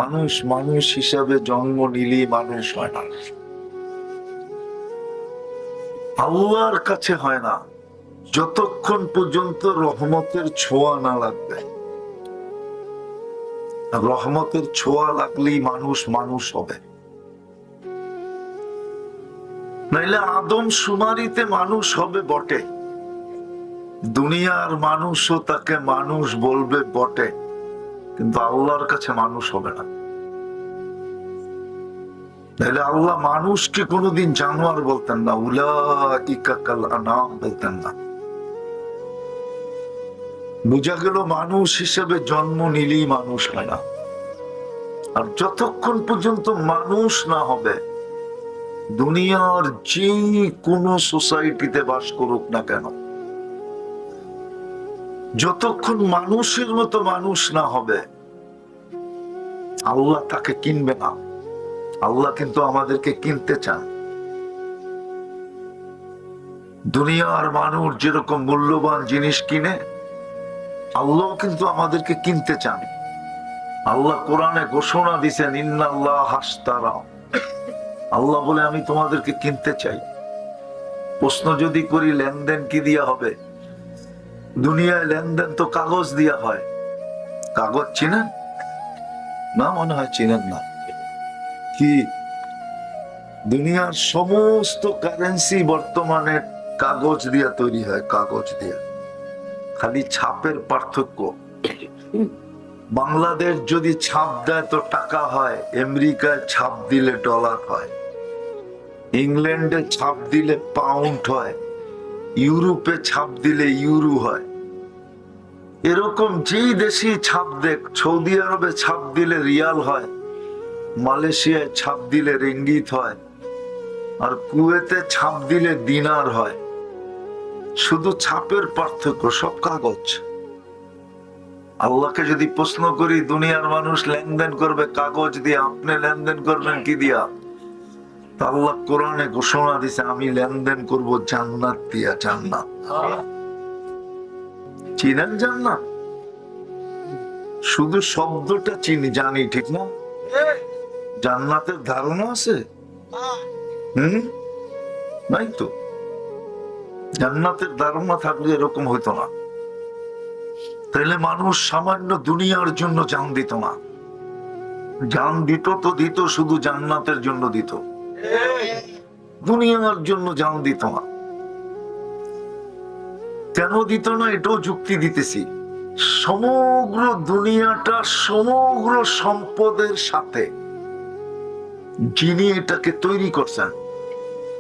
মানুষ মানুষ হিসাবে জন্ম নিলেই মানুষ হয় না, আল্লাহর কাছে হয় না যতক্ষণ পর্যন্ত রহমতের ছোঁয়া না লাগবে। রহমতের ছোঁয়া লাগলেই মানুষ মানুষ হবে, নাইলে আদম শুমারিতে মানুষ হবে বটে, দুনিয়ার মানুষও তাকে মানুষ বলবে বটে, কিন্তু আল্লাহর কাছে মানুষ হবে না। তাহলে আল্লাহ মানুষকে কোনোদিন জানোয়ার বলতেন না, উলাইকা কাল আনাম বলতেন না। বোঝা গেল মানুষ হিসেবে জন্ম নিলেই মানুষ হয় না। আর যতক্ষণ পর্যন্ত মানুষ না হবে, দুনিয়ার যে কোনো সোসাইটিতে বাস করুক না কেন, যতক্ষণ মানুষের মতো মানুষ না হবে, আল্লাহ তাকে কিনবে না। আল্লাহ কিন্তু আমাদেরকে কিনতে চান। দুনিয়ার মানুষ যেরকম মূল্যবান জিনিস কিনে, আল্লাহ কিন্তু আমাদেরকে কিনতে চান। আল্লাহ কোরআনে ঘোষণা দিছেন, ইন্নাল্লাহ হাশতারা, আল্লাহ বলে আমি তোমাদেরকে কিনতে চাই। প্রশ্ন যদি করি লেনদেন কি দিয়া হবে? দুনিয়ায় লেনদেন তো কাগজ দিয়া হয়। কাগজ চিনেন না? মনে হয় চিনেন না। কি দুনিয়ার সমস্ত কারেন্সি বর্তমানে কাগজ দিয়া তৈরি হয়, কাগজ দিয়া, খালি ছাপের পার্থক্য। বাংলাদেশ যদি ছাপ দেয় তো টাকা হয়, আমেরিকায় ছাপ দিলে ডলার হয়, ইংল্যান্ডে ছাপ দিলে পাউন্ড হয়, ইউরোপে ছাপ দিলে ইউরো হয়। এরকম যেই দেশে ছাপ দেখ, সৌদি আরবে ছাপ দিলে রিয়াল হয়, মালয়েশিয়ায় ছাপ দিলে রিঙ্গিত হয়, আর কুয়েতে ছাপ দিলে দিনার হয়। শুধু ছাপের পার্থক্য, সব কাগজ। আল্লাহকে যদি প্রশ্ন করি, দুনিয়ার মানুষ লেনদেন করবে কাগজ দিয়ে, আপনি লেনদেন করবেন কি দিয়া? আল্লাহ কোরআনে ঘোষণা দিছে, আমি লেনদেন করব জান্নাত দিয়া। জান্নাত চিনেন? জান্নাত শুধু শব্দটা চিনি, জানি, ঠিক না? জান্নাতের ধারণা আছে? নাই তো। জান্নাতের ধারণা থাকলে এরকম হইতো না। তাইলে মানুষ সামান্য দুনিয়ার জন্য জান দিত না। জান দিত তো দিত, শুধু জান্নাতের জন্য দিত, দুনিয়ার জন্য জান দিত না। কেন দিত না এটাও যুক্তি দিতেছি। সমগ্র দুনিয়াটা সমগ্র সম্পদের সাথে যিনি এটাকে তৈরি করছেন,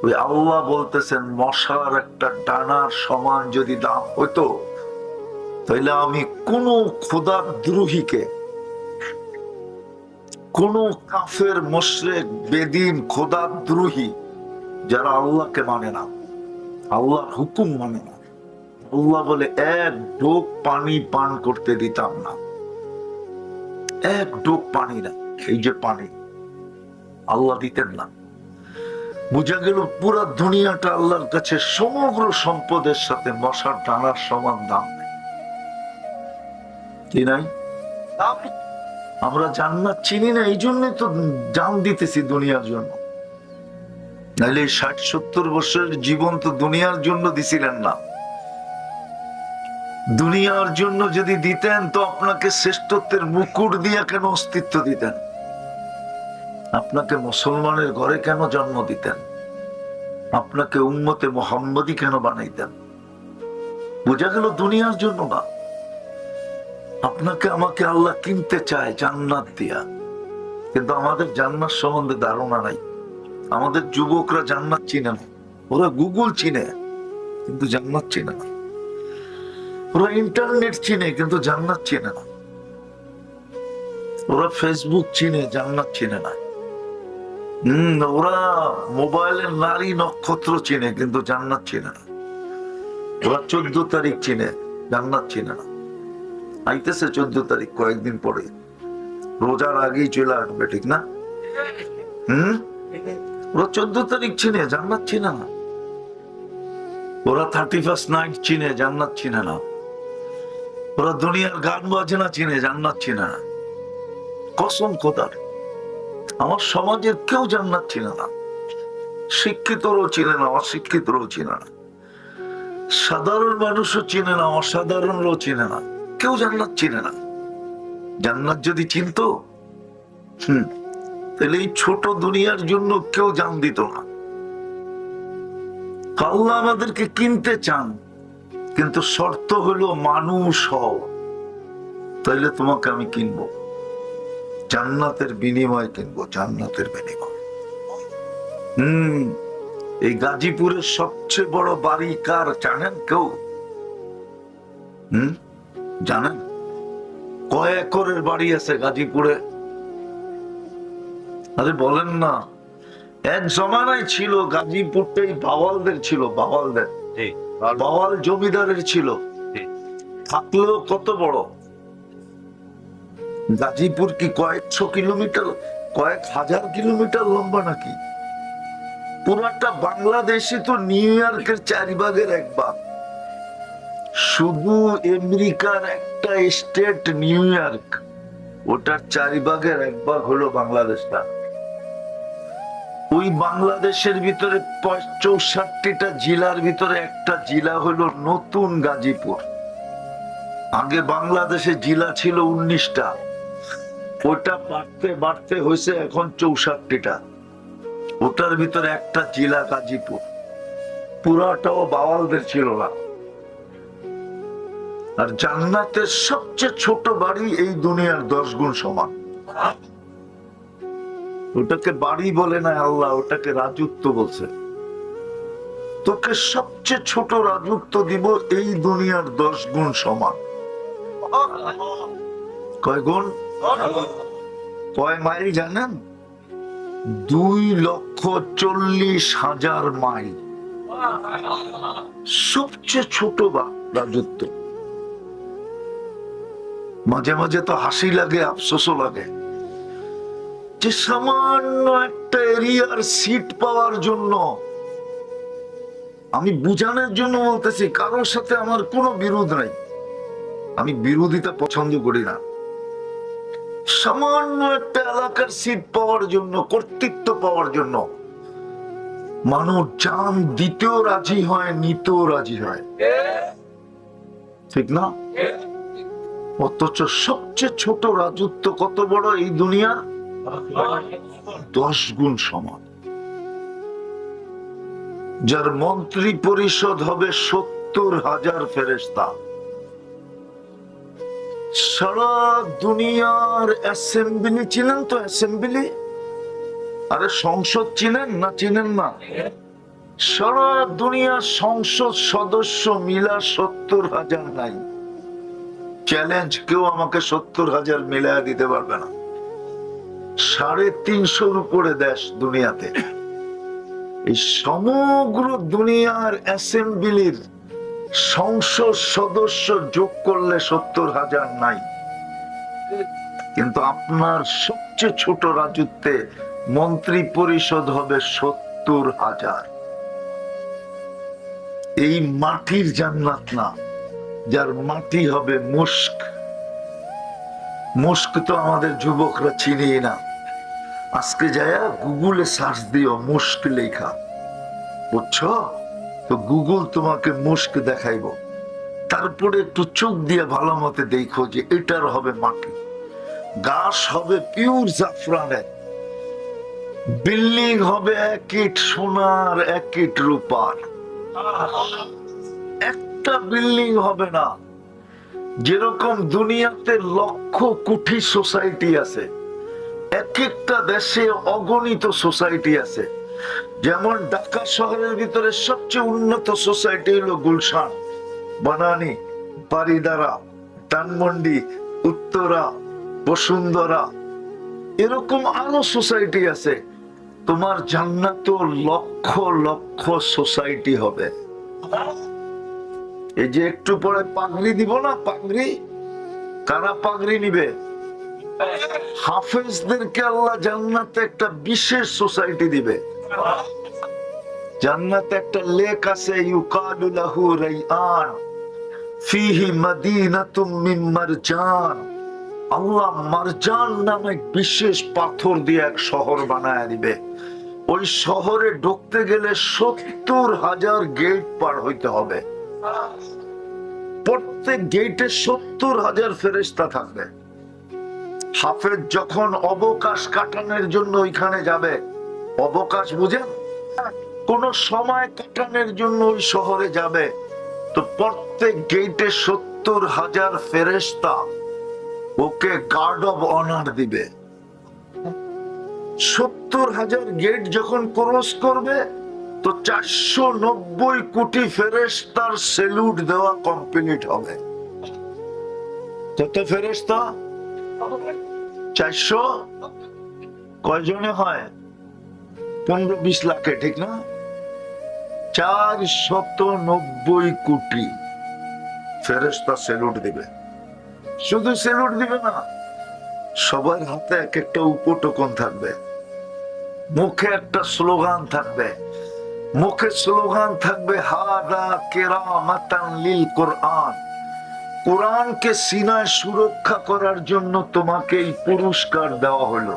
ওই আল্লাহ বলতেছেন, মশার একটা ডানার সমান যদি দাম হইতো, তাহলে আমি কোন খোদাদ্রোহীকে, কোন কাফের, মুশরিক, বেদিন, খোদাদ্রোহী যারা আল্লাহকে মানে না, আল্লাহর হুকুম মানে না, আল্লাহ বলে এক ঢোক পানি পান করতে দিতাম না। এক ঢোক পানি না, এই যে পানি, আল্লাহ দিতেন না। বুঝা গেল পুরা দুনিয়াটা আল্লাহর কাছে সমগ্র সম্পদের সাথে মশার ডানার সমান দাম নেই। কি নাই? আমরা জান্নাত চিনি না, এই জন্য তো জান দিতেছি দুনিয়ার জন্য। নাইলে ৬০-৭০ বছরের জীবন তো দুনিয়ার জন্য দিছিলেন না। দুনিয়ার জন্য যদি দিতেন তো আপনাকে শ্রেষ্ঠত্বের মুকুট দিয়ে কেন অস্তিত্ব দিতেন? আপনাকে মুসলমানের ঘরে কেন জন্ম দিতেন? আপনাকে উম্মতে মুহাম্মদী কেন বানাইতেন? বোঝা গেল দুনিয়ার জন্য না। আপনাকে আমাকে আল্লাহ কিনতে চায় জান্নাত দিয়া, কিন্তু আমাদের জান্নাত সম্বন্ধে ধারণা নাই। আমাদের যুবকরা জান্নাত চিনে না। ওরা গুগল চিনে কিন্তু জান্নাত চিনে না। ওরা ইন্টারনেট চিনে কিন্তু জান্নাত চিনে না। ওরা ফেসবুক চিনে, জান্নাত চিনে না। ওরা মোবাইলের নারী নক্ষত্র চিনে কিন্তু জান্নাত চিনে না। ওরা 14 তারিখ চিনে, জান্নাত চিনে না। আইতেছে 14 তারিখ, কয়েকদিন পরে, রোজার আগেই চলে আসবে, ঠিক না? ওরা 14 তারিখ চিনে, জান্নাত চিনে না। ওরা 31st নাইট চিনে, জান্নাত চিনে না। ওরা দুনিয়ার গান বাজনা চিনে, জান্নাত চিনে না। কসম খোদার, আমার সমাজের কেউ জান্নাত চিনে না, শিক্ষিতরও চিনে না, অশিক্ষিতরও চিনে না, সাধারণ মানুষও চিনে না, অসাধারণরাও চিনে না, কেউ জান্নাত চিনে না। জান্নাত যদি চিনতো তাহলে এই ছোট দুনিয়ার জন্য কেউ জান দিত না। আল্লাহ আমাদেরকে কিনতে চান, কিন্তু শর্ত হলো মানুষ হও, তাইলে তোমাকে আমি কিনবো, জান্নাতের বিনিময় কিনবো, জান্নাতের বিনিময়। এই গাজীপুরের সবচেয়ে বড় বাড়ি কার জানেন কেউ? জানেন কয় একরের বাড়ি আছে গাজীপুরে? আরে বলেন না। এক জমানায় ছিল গাজীপুরটাই বাওয়ালদের ছিল, বাওয়ালদের, বাওয়াল জমিদারের ছিল। থাকলেও কত বড় গাজীপুর? কি কয়েকশো কিলোমিটার, কয়েক হাজার কিলোমিটার লম্বা নাকি? পুরাটা বাংলাদেশে তো নিউ ইয়র্কের 4 ভাগের 1 ভাগ। শুধু আমেরিকার একটা স্টেট নিউ ইয়র্ক, ওটার 4 ভাগের 1 ভাগ হলো বাংলাদেশটা। ওই বাংলাদেশের ভিতরে 64টা জেলার ভিতরে একটা জেলা হলো নতুন গাজীপুর। আগে বাংলাদেশে জেলা ছিল 19টা, ওটা বাড়তে বাড়তে হয়েছে এখন 64টা। ওটার ভিতরে একটা জেলা গাজীপুর, পুরাটাও বাওয়ালদের ছিল না। আর জান্নাতের সবচেয়ে ছোট বাড়ি এই দুনিয়ার 10 গুণ সমান। ওটাকে বাড়ি বলে না আল্লাহ, ওটাকে রাজত্ব বলছে। তোকে সবচেয়ে ছোট রাজত্ব দিব এই দুনিয়ার 10 গুণ সমান। কয় গুণ? কয় মাইল জানেন? 2,40,000 মাইল। সবচেয়ে ছোট রাজত্ব। মাঝে মাঝে তো হাসি লাগে, আফসোসও লাগে, যে সামান্য একটা এরিয়ার সিট পাওয়ার জন্য, আমি বুঝানোর জন্য বলতেছি, কারোর সাথে আমার কোনো বিরোধ নাই, আমি বিরোধিতা পছন্দ করি না। সামান্য একটা এলাকার সিট পাওয়ার জন্য, কর্তৃত্ব পাওয়ার জন্য মানুষ জান দিতেও রাজি হয়, নিতেও রাজি হয়, ঠিক না? অথচ সবচেয়ে ছোট রাজত্ব কত বড় এই দুনিয়া? 10 গুণ সমান। যার মন্ত্রী পরিষদ হবে 70,000 ফেরেশতা। সারা দুনিয়ার অ্যাসেম্বলি চিনেন তো? অ্যাসেম্বলি, আরে সংসদ চিনেন না? চিনেন না? সারা দুনিয়ার সংসদ সদস্য মিলা 70,000 নাই। চ্যালেঞ্জ, কেউ আমাকে 70,000 মিলায়া দিতে পারবে না। 350-র উপরে দেশ দুনিয়াতে। এই সমগ্র দুনিয়ার অ্যাসেম্বলির সংসদ সদস্য যোগ করলে 70,000 নাই। কিন্তু আপনার সবচেয়ে ছোট রাজত্বে মন্ত্রী পরিষদ হবে 70,000। এই মাটির জান্নাত না, যার মাটি হবে মুস্ক। মুস্ক তো আমাদের যুবকরা চিনি না। আজকে যায় গুগলে সার্চ দিও মুস্ক লেখা, বুঝছো তো? গুগল তোমাকে মুস্ক দেখাইব। তারপরে একটু চোখ দিয়ে ভালো মতে দেখো যে এটার হবে মাটি, গাছ হবে পিওর জাফরানের, বিল্ডিং হবে 1 ইট সোনার 1 ইট রূপার। একটা বিল্ডিং হবে না। যেরকম দুনিয়াতে লক্ষ কোটি সোসাইটি আছে, এক একটা দেশে অগণিত সোসাইটি আছে। যেমন ঢাকা শহরের ভিতরে সবচেয়ে উন্নত সোসাইটি হলো গুলশান, বানানি, বারিদারা, ধানমন্ডি, উত্তরা, বসুন্ধরা, এরকম আরো সোসাইটি আছে। তোমার জান্নাত লক্ষ লক্ষ সোসাইটি হবে। এই যে একটু পরে পাগড়ি দিব না, পাগড়ি, কারা পাগড়ি নিবে? হাফেজদেরকে আল্লাহ জান্নাতে একটা বিশেষ সোসাইটি দিবে। জান্নাতে একটা লেক আছে, ইউকালু লাহু রাইআন ফিহি মাদিনাতুম মিন মারজান। আল্লাহ মারজান নামে বিশেষ পাথর দিয়ে এক শহর বানায় দিবে। ওই শহরে ঢুকতে গেলে 70,000 গেট পার হইতে হবে। প্রত্যেক গেটে 70,000 ফেরেশতা থাকবে। হাফেজ যখন অবকাশ কাটানোর জন্য ওইখানে যাবে, অবকাশ বুঝেন, কোন সময় কাটানোর জন্য ওই শহরে যাবে, তো প্রত্যেক গেটে 70,000 ফেরেশতা ওকে গার্ড অব অনার দিবে। 70,000 গেট যখন ক্রস করবে, তো 490 কোটি ফেরেশতার স্যালুট দেওয়া কমপ্লিট হবে। কত ফেরেশতা? 400 কয়জনে হয়? 15-20 লাখে, ঠিক না? 490 কোটি ফেরেশতা স্যালুট দিবে। শুধু স্যালুট দিবে না, সবার হাতে এক একটা উপটোকন থাকবে, মুখে একটা স্লোগান থাকবে। মুখে স্লোগান থাকবে হাদা কেরামাতান লিল কোরআন। কোরআনকে সিনায় সুরক্ষা করার জন্য তোমাকে এই পুরস্কার দেওয়া হলো।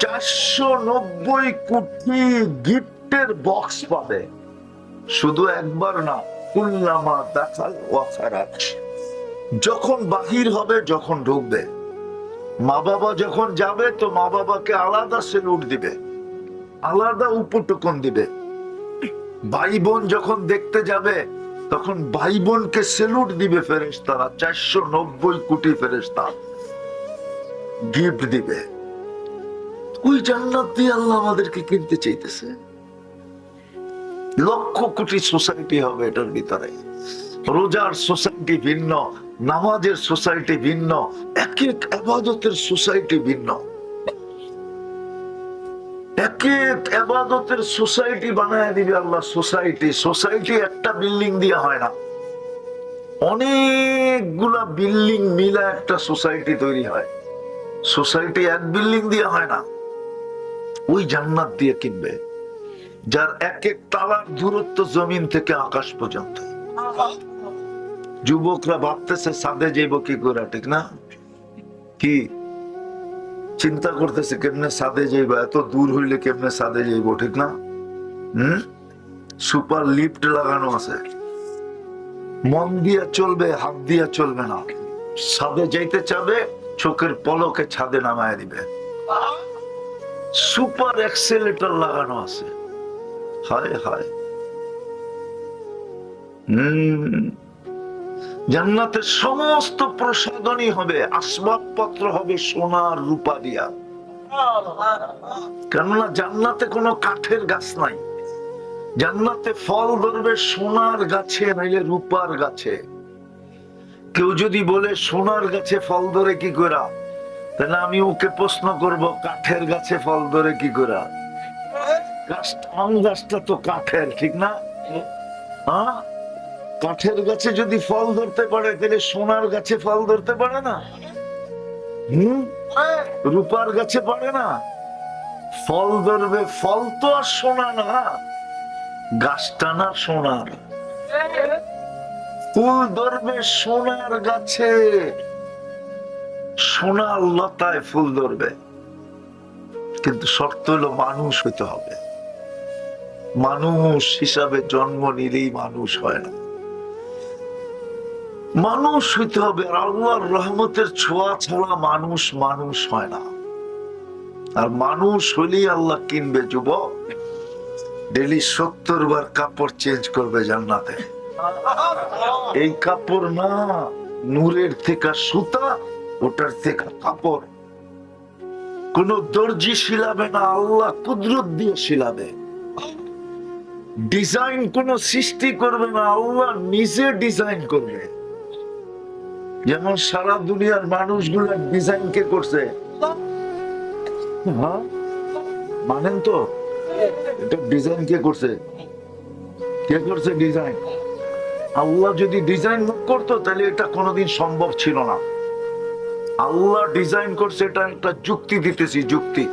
490 কোটি গিফটের বক্স পাবে, শুধু একবার না, কুল্লামা দাখাল ওয়া খারাজ। যখন বাহির হবে, যখন ঢুকবে, মা বাবা যখন যাবে, তো মা বাবাকে আলাদা স্যালুট দিবে, আলাদা উপটোকন দিবে। ভাই বোন যখন দেখতে যাবে, তখন ভাই বোনকে স্যালুট দিবে ফেরেশতারা। 490 কোটি ফেরেশতা গিফট দিবে। ওই জান্নাত দিয়ে আল্লাহ আমাদেরকে কিনতে চাইতেছে। লক্ষ কোটি সোসাইটি হবে এটার ভিতরে। রোজার সোসাইটি ভিন্ন, নামাজের সোসাইটি ভিন্ন, এক এক ইবাদতের সোসাইটি ভিন্ন। এক এক ইবাদতের সোসাইটি বানায় দিবে আল্লাহ। সোসাইটি একটা বিল্ডিং দিয়ে হয় না, অনেকগুলা বিল্ডিং মিলা একটা সোসাইটি তৈরি হয়। সোসাইটি এক বিল্ডিং দিয়ে হয় না। ওই জান্নাত দিয়ে কিনবে, যার এক এক তালার দূরত্ব জমিন থেকে আকাশ পর্যন্ত। যুবকরা ভাবতেছে সাদে যাইব কি করে, ঠিক না? কি চিন্তা করতেছে কেমনে সাদে যাইব, এত দূর হইলে কেমনে সাদে যাইব, ঠিক না? সুপার লিফট লাগানো আছে, মন দিয়া চলবে, হাত দিয়া চলবে না। ছাদে যাইতে চাবে, চোখের পলকে ছাদে নামায় দিবে। সুপার এক্সেলেটর লাগানো আছে। হায় হায়। জান্নাতের সমস্ত প্রসাধনী হবে, আসবাবপত্র হবে সোনার রূপা দিয়া। কেননা জান্নাতে কোনো কাঠের গাছ নাই। জান্নাতে ফল ধরবে সোনার গাছে, নাইলে রূপার গাছে। কেউ যদি বলে সোনার গাছে ফল ধরে কি করে, তাহলে আমি ওকে প্রশ্ন করব, কাঠের গাছে ফল ধরে কি করে? আম গাছটা তো কাঠের, ঠিক না? হ্যাঁ, কাঠের গাছে যদি ফল ধরতে পারে, তাহলে সোনার গাছে ফল ধরতে পারে না? রূপার গাছে পারে না? ফল ধরবে, ফল তো আর সোনা না, গাছটা না সোনার। ফুল ধরবে সোনার গাছে, সোনার লতায় ফুল ধরবে। কিন্তু শর্ত হলো মানুষ হইতে হবে। মানুষ হিসাবে জন্ম নিলেই মানুষ হয় না, মানুষ হইতে হবে। আর আল্লাহর রহমতের ছোঁয়া ছাড়া মানুষ মানুষ হয় না। আর মানুষ হলেই আল্লাহ কিনবে। যুবক, ডেলি 70 বার কাপড় চেঞ্জ করবে জান্নাতে। এই কাপড় না, নূরের থেকে সুতা, ওটার থেকে কাপড়। কোন দর্জি শিলাবে না, আল্লাহ কুদরত দিয়ে শিলাবে। ডিজাইন কোন সৃষ্টি করবে না, আল্লাহ নিজে ডিজাইন করবে। যেমন সারা দুনিয়ার মানুষগুলোর ডিজাইন কে করছে? হ্যাঁ, মানেন তো? এটা ডিজাইন কে করছে? কে করছে ডিজাইন? আল্লাহ যদি ডিজাইন করতো, তাহলে এটা কোনোদিন সম্ভব ছিল না। আল্লাহ ডিজাইন করছে, এটা একটা যুক্তি দিতেছি, যুক্তি।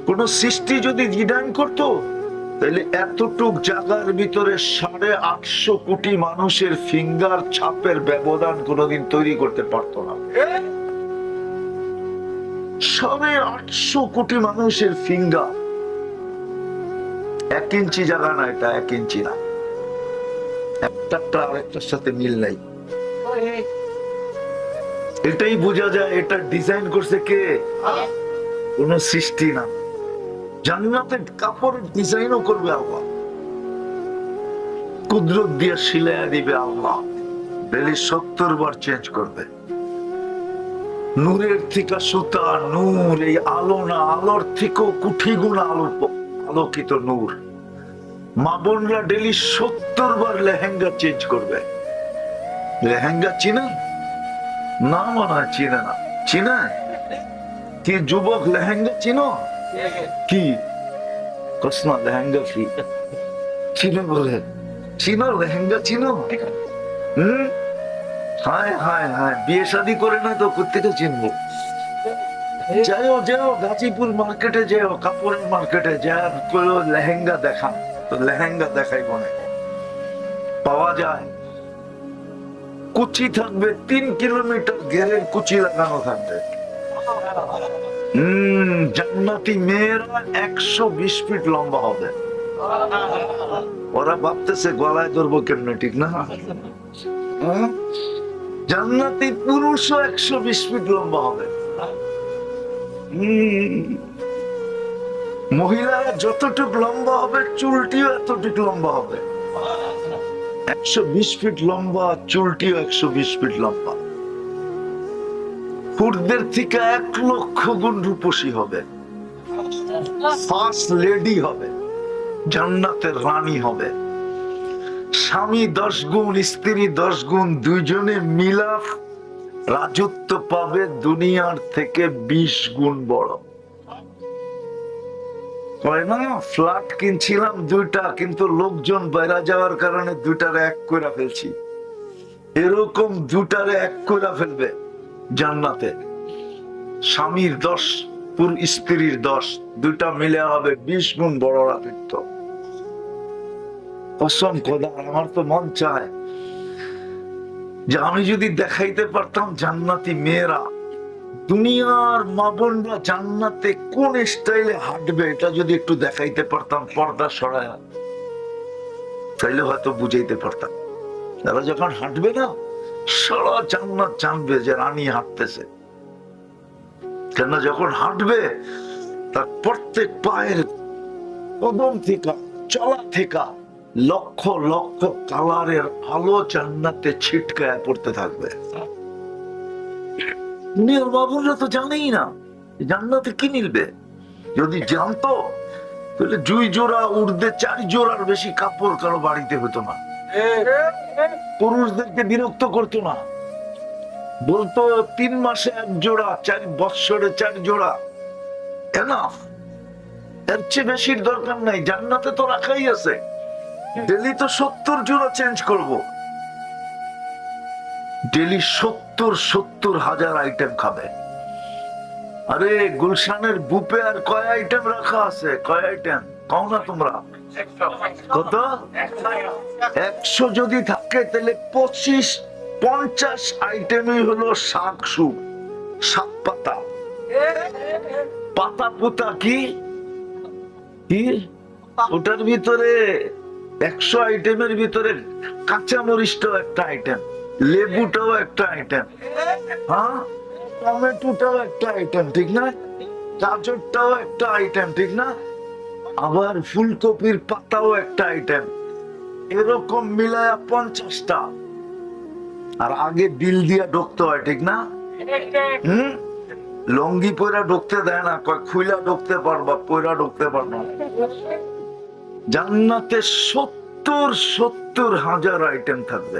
কোন সৃষ্টি যদি ডিজাইন করতো, তাহলে এতটুক জায়গার ভিতরে 850 কোটি মানুষের ফিঙ্গার ছাপের ব্যবধান কোনোদিন তৈরি করতে পারতো না। 850 কোটি মানুষের ফিঙ্গার, 1 ইঞ্চি জায়গা না, এটা 1 ইঞ্চি না, একটা আরেকটার সাথে মিল নাই। এটাই বোঝা যায় এটা ডিজাইন করছে কে? কোন সৃষ্টি না। জান্নাতের কাপড়ের ডিজাইনও করবে আল্লাহ, কুদরত দিয়ে সিলাইয়া দিবে আল্লাহ, ডেলি 70 বার চেঞ্জ করবে। নূরের থেকে সুতা, নূর, এই আলো না, আলোর থেকেও কোটি গুণ আলোকিত নূর। মা বোনরা ডেলি 70 বার লেহেঙ্গা চেঞ্জ করবে। লেহেঙ্গা চিনা না? মনে হয় চিনে না। চিনা কি যুবক? লেহেঙ্গা চিনো কি? কসমা লেহেঙ্গা কি চিনো? বলে চিনো লেহেঙ্গা চিনো? হায় হায় হায়, বিয়ে শাদী করে না তো কোথেকে চিনবো? যাও গাজীপুর মার্কেটে যাও, কাপড়ের মার্কেটে যাও, লেহেঙ্গা দেখা, তো লেহেঙ্গা দেখাই মনে পাওয়া যায়। কুচি থাকবে 3 কিলোমিটার, ঘেরের কুচি লাগানো থাকবে। জান্নাতি মেয়েরা 120 ফিট লম্বা হবে। ওরা ভাবতেছে গলায় ধরবো কেমনে, ঠিক না? জান্নাতি পুরুষও 120 ফিট লম্বা হবে। মহিলারা যতটুকু লম্বা হবে, চুলটিও এতটুকু লম্বা হবে। 120 ফিট লম্বা, চুলটিও 120 ফিট লম্বা। পুরুষদের থেকে 1 লক্ষ গুণ রূপসী হবে, ফার্স্ট লেডি হবে, জান্নাতের রানী হবে। স্বামী 10 গুণ, স্ত্রী 10 গুণ, দুইজনে মিলা রাজত্ব পাবে দুনিয়ার থেকে 20 গুণ বড়। ফ্ল্যাট কিনছিলাম 2টা, কিন্তু লোকজন বাইরে যাওয়ার কারণে 2টারে 1 করে ফেলছি। এরকম 2টারে 1 করে ফেলবে জান্নাতে। স্বামীর 10, স্ত্রীর 10, 2টা মিলে হবে 20 গুণ বড় রাজত্ব। কসম খোদা, আমার তো মন চায় যে আমি যদি দেখাইতে পারতাম জান্নাতি মেয়েরা, দুনিয়ার মা বোনরা জান্নাতে কোন স্টাইলে হাঁটবে, এটা যদি একটু দেখাইতে পারতাম পর্দা সরায়, তাইলে হয়তো বুঝাইতে পারতাম। তারা যখন হাঁটবে না, সারা জান্নাত জানবে যে রানী হাঁটতেছে। কেন যখন হাঁটবে তার প্রত্যেক পায়ের কদম থেকে, চলা থেকে লক্ষ লক্ষ কালারের আলো জান্নাতে ছিটকায় পড়তে থাকবে। দুনিয়ার বাবুরা তো জানেই না জান্নাতে কি মিলবে। যদি জানতো তাহলে 2 জোড়া উর্দে 4 জোড়ার বেশি কাপড় কারো বাড়িতে হতো না, পুরুষদেরকে বিরক্ত করতো না, বলতো 3 মাসে 1 জোড়া, 4 বৎসরে 4 জোড়া এনাফ, এর চেয়ে বেশির দরকার নাই। জান্নাতে তো রাখাই আছে, ডেলি তো 70 জোড়া চেঞ্জ করব, ডেলি 70 হাজার আইটেম খাবে। আরে গুলশানের বুপে আর কয় আইটেম রাখা আছে? কয় আইটেম কও না তোমরা? কত? 100 যদি থাকে তাহলে 50 আইটেমই হলো শাক, সুপ, শাক পাতা, পাতা পুতা, কি ওটার ভিতরে 100 আইটেমের ভিতরে কাঁচা মরিচটাও একটা আইটেম, লেবুটাও একটা আইটেম, হ্যাঁ, টমেটোটাও একটা আইটেম, ঠিক না? গাজরটাও একটা আইটেম, ঠিক না? আবার ফুলকপির পাতাও একটা আইটেম। এরকম মিলায়া 50টা। আর আগে বিল দিয়া ঢুকতে হয়, ঠিক না? লঙ্গি পয়রা ঢুকতে দেয় না, কয় খুইলা ঢুকতে পারবা, পয়রা ঢুকতে পারবা। জান্নাতে 70 হাজার আইটেম থাকবে।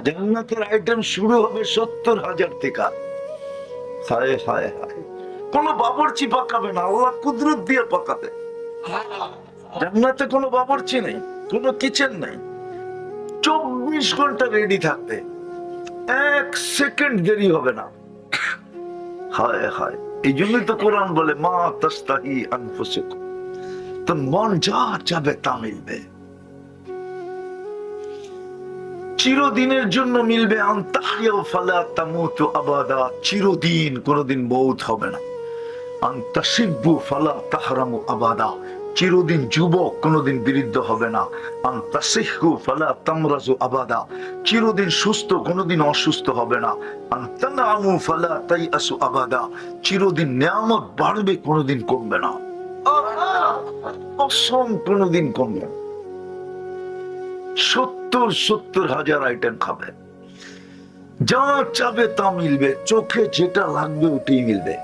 জান্নাতের আইটেম শুরু হবে 70 হাজার থেকে। হায় হায় হায়, কোন বাবুর্চি পাকাবে না, আল্লাহ কুদরত দিয়ে পাকাবে। জান্নাতে কোনো বাবুর্চি নেই, কোনো কিচেন নেই, 24 ঘন্টা রেডি থাকবে, 1 সেকেন্ড দেরি হবে না। হায় হায়, এই জন্যই তো কোরআন বলে মা তাস্তাহি আনফুসুকুম, তো মন যা চাবে তা মিলবে, চিরদিনের জন্য মিলবে। আনতাহিয়া ফালা তামুতু আবাদা, চিরদিন, কোনদিন মৌত হবে না। আনতাশিব্বু ফালা তাহরামু আবাদা, চিরদিন যুবক, কোনদিন বৃদ্ধ হবে না। আনতাসিহু ফালা তামরাজু আবাদা, চিরদিন সুস্থ, কোনদিন অসুস্থ হবে না। আনতানামু ফালা তাইআসু আবাদা, চিরদিন নিয়ামত বাড়বে, কোনদিন কমবে না। অসম, কোনদিন কমবে না। 70,000 আইটেম খাবে, যা চাবে তা মিলবে, চোখে যেটা লাগবে ওটাই মিলবে।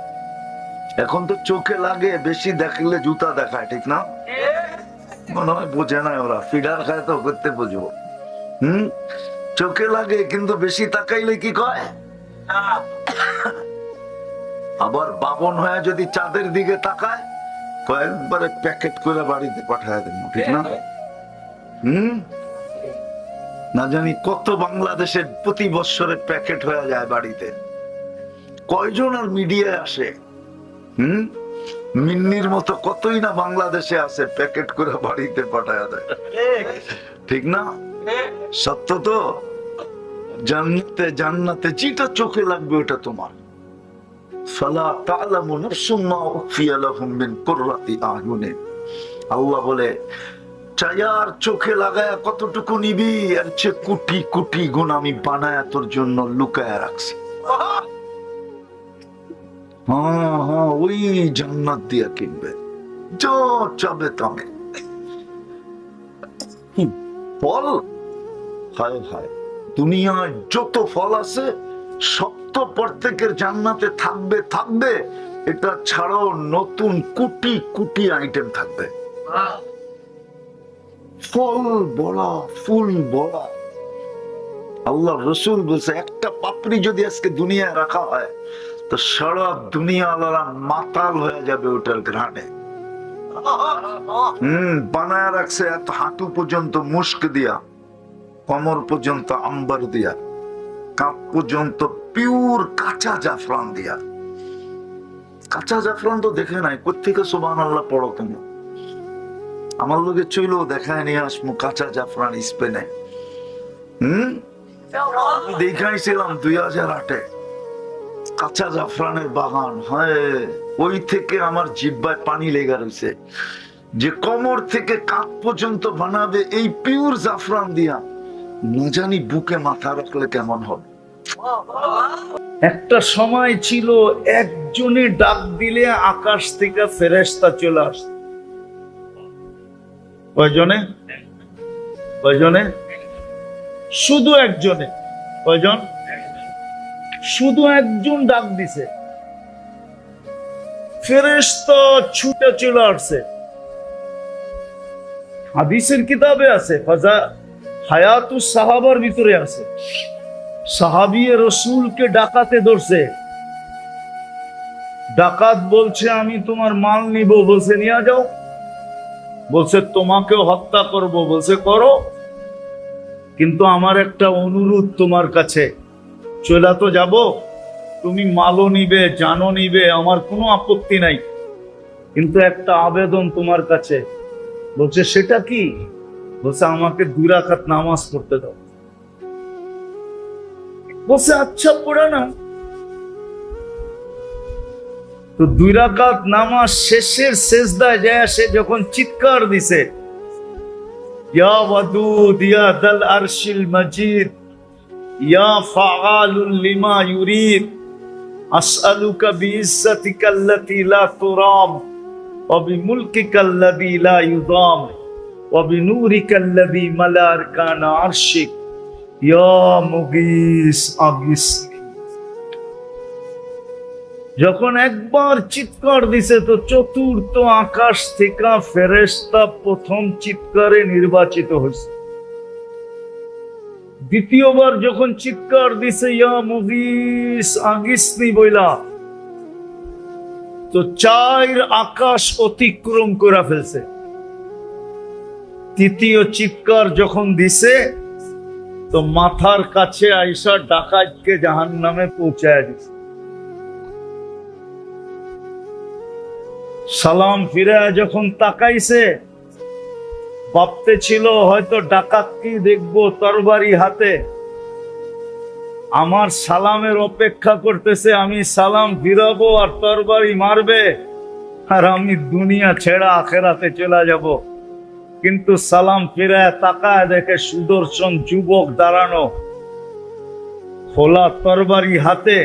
এখন তো চোখে লাগে, বেশি দেখলে জুতা দেখায়, ঠিক না? মনে হয় বোঝে না ওরা, ফিডার খায় তো করতে বুঝবো। চোখে লাগে, কিন্তু বেশি তাকাইলে কি কয়? আবার বাবন হয়ে যদি চাঁদের দিকে তাকায়, কয়েকবারে প্যাকেট করে বাড়িতে পাঠায় দেন, ঠিক না? না জানি কত বাংলাদেশের প্রতি বছরে প্যাকেট হয়ে যায় বাড়িতে। কয়জন আর মিডিয়ায় আসে? মিন্নির মতো কতই না বাংলাদেশে আছে, প্যাকেট করে বাড়িতে পাঠায় দেয়, ঠিক না? সত্য তো। জান্নাতে, জান্নাতে যেটা চোখে লাগবে ওটা তোমার। ফালা তা'লামু নাফসুম মা উখফিয়া লাহুম মিন কুররাতি আ'য়ুনিন, আল্লাহ বলে চায়ার চোখে লাগায়া কতটুকু নিবি, এর চেয়ে কোটি কোটি গুণ আমি বানায়া তোর জন্য লুকায়া রাখছি। হ্যাঁ, ওই জান্নাত দিয়া কিনবে, যা চাবে তামে। ফল, হায় হায়, দুনিয়ায় যত ফল আছে সব তো প্রত্যেকের জান্নাতে থাকবে থাকবে, এটা ছাড়াও নতুন কোটি কোটি আইটেম থাকবে। ফল বড়া, ফুল বড়া। আল্লাহ রসুল বলছে একটা পাপড়ি যদি আজকে দুনিয়ায় রাখা হয় তো সারা দুনিয়া আল্লাহ মাতাল হয়ে যাবে ওটার ঘ্রাণে। বানায় রাখছে এত হাঁটু পর্যন্ত মুস্ক দিয়া, কমর পর্যন্ত আম্বার দিয়া, কাপ পর্যন্ত পিওর কাঁচা জাফরান দিয়া। কাঁচা জাফরান তো দেখে নাই, কোত্থেকে সুবহানাল্লাহ পড়ো তুমি? আমার লোকে চইলেও দেখায় নিয়ে আসমু কাঁচা জাফরান স্পেনে। দেখাইছিলাম 2008-এ কাঁচা জাফরানের বাগান। হয় ওই থেকে আমার জিহ্বায় পানি লেগে রয়েছে যে কোমর থেকে কাঁধ পর্যন্ত বানাবে এই পিওর জাফরান দিয়া, না জানি বুকে মাথা রাখলে কেমন হবে। একটা সময় ছিল একজনে ডাক দিলে আকাশ থেকে ফেরেশতা চলে আসত। কয়জনে? কয়জনে? শুধু একজনে। কয়জন? শুধু একজন ডাক দিছে, ফেরেশতা ছুটে চলে আসছে। হাদিসের কিতাবে আছে, হায়াতুস সাহাবার ভিতরে আছে, সাহাবী রাসূলকে ডাকাতে ধরছে। ডাকাত বলছে আমি তোমার মাল নিব, বলছে নিয়ে যাও। বলছে তোমাকেও হত্যা করব, বলছে করো, কিন্তু আমার একটা অনুরোধ তোমার কাছে, চলে তো যাব, তুমি মালও নিবে, জানও নিবে, আমার কোনো আপত্তি নাই, কিন্তু একটা আবেদন তোমার কাছে। বলছে সেটা কি? বলছে আমাকে 2 রাকাত নামাজ পড়তে দাও। বলছে আচ্ছা পড়ে না। তো 2 রাকাত নামাজ শেষের সেজদায় যায় সে যখন চিৎকার দিছে, ইয়া ওয়াদুদ ইয়া দাল আরশিল মাজিদ ইয়া ফাআলুল লিমা ইউরিদ আসআলুকা বিইজ্জাতিকা আল্লাতী লা তুরাম ওয়া বিমুলকিকা আল্লাযী লা ইউদাম ওয়া বিনূরিকা আল্লাযী মালা আরকানা আরশিক ইয়া মুগীস আগিসনি। যখন একবার চিৎকার দিছে তো চতুর্থ আকাশ থেকে ফেরেশতা প্রথম চিৎকারে নির্বাচিত হয়েছে। দ্বিতীয়বার যখন চিৎকার দিছে ইয়া মুগীস আগিসনি বইলা, তো 4 আকাশ অতিক্রম করে ফেলছে। তৃতীয় চিৎকার যখন দিছে তো মাথার কাছে আইসা ডাকাতকে জাহান্নামে পৌঁছায় দিছে। সালাম ফিরে যখন তাকাইছে, ভাবতে ছিল হয়তো ডাকাতকে দেখবো তরবারি হাতে, আমার সালামের অপেক্ষা করতেছে, আমি সালাম ফিরাবো আর তরবারি মারবে আর আমি দুনিয়া ছেড়া আখেরাতে চলে যাব। কিন্তু সালাম ফিরায় তাকায় দেখে সুদর্শন যুবক দাঁড়ানো, খোলা তরবারি হাতে,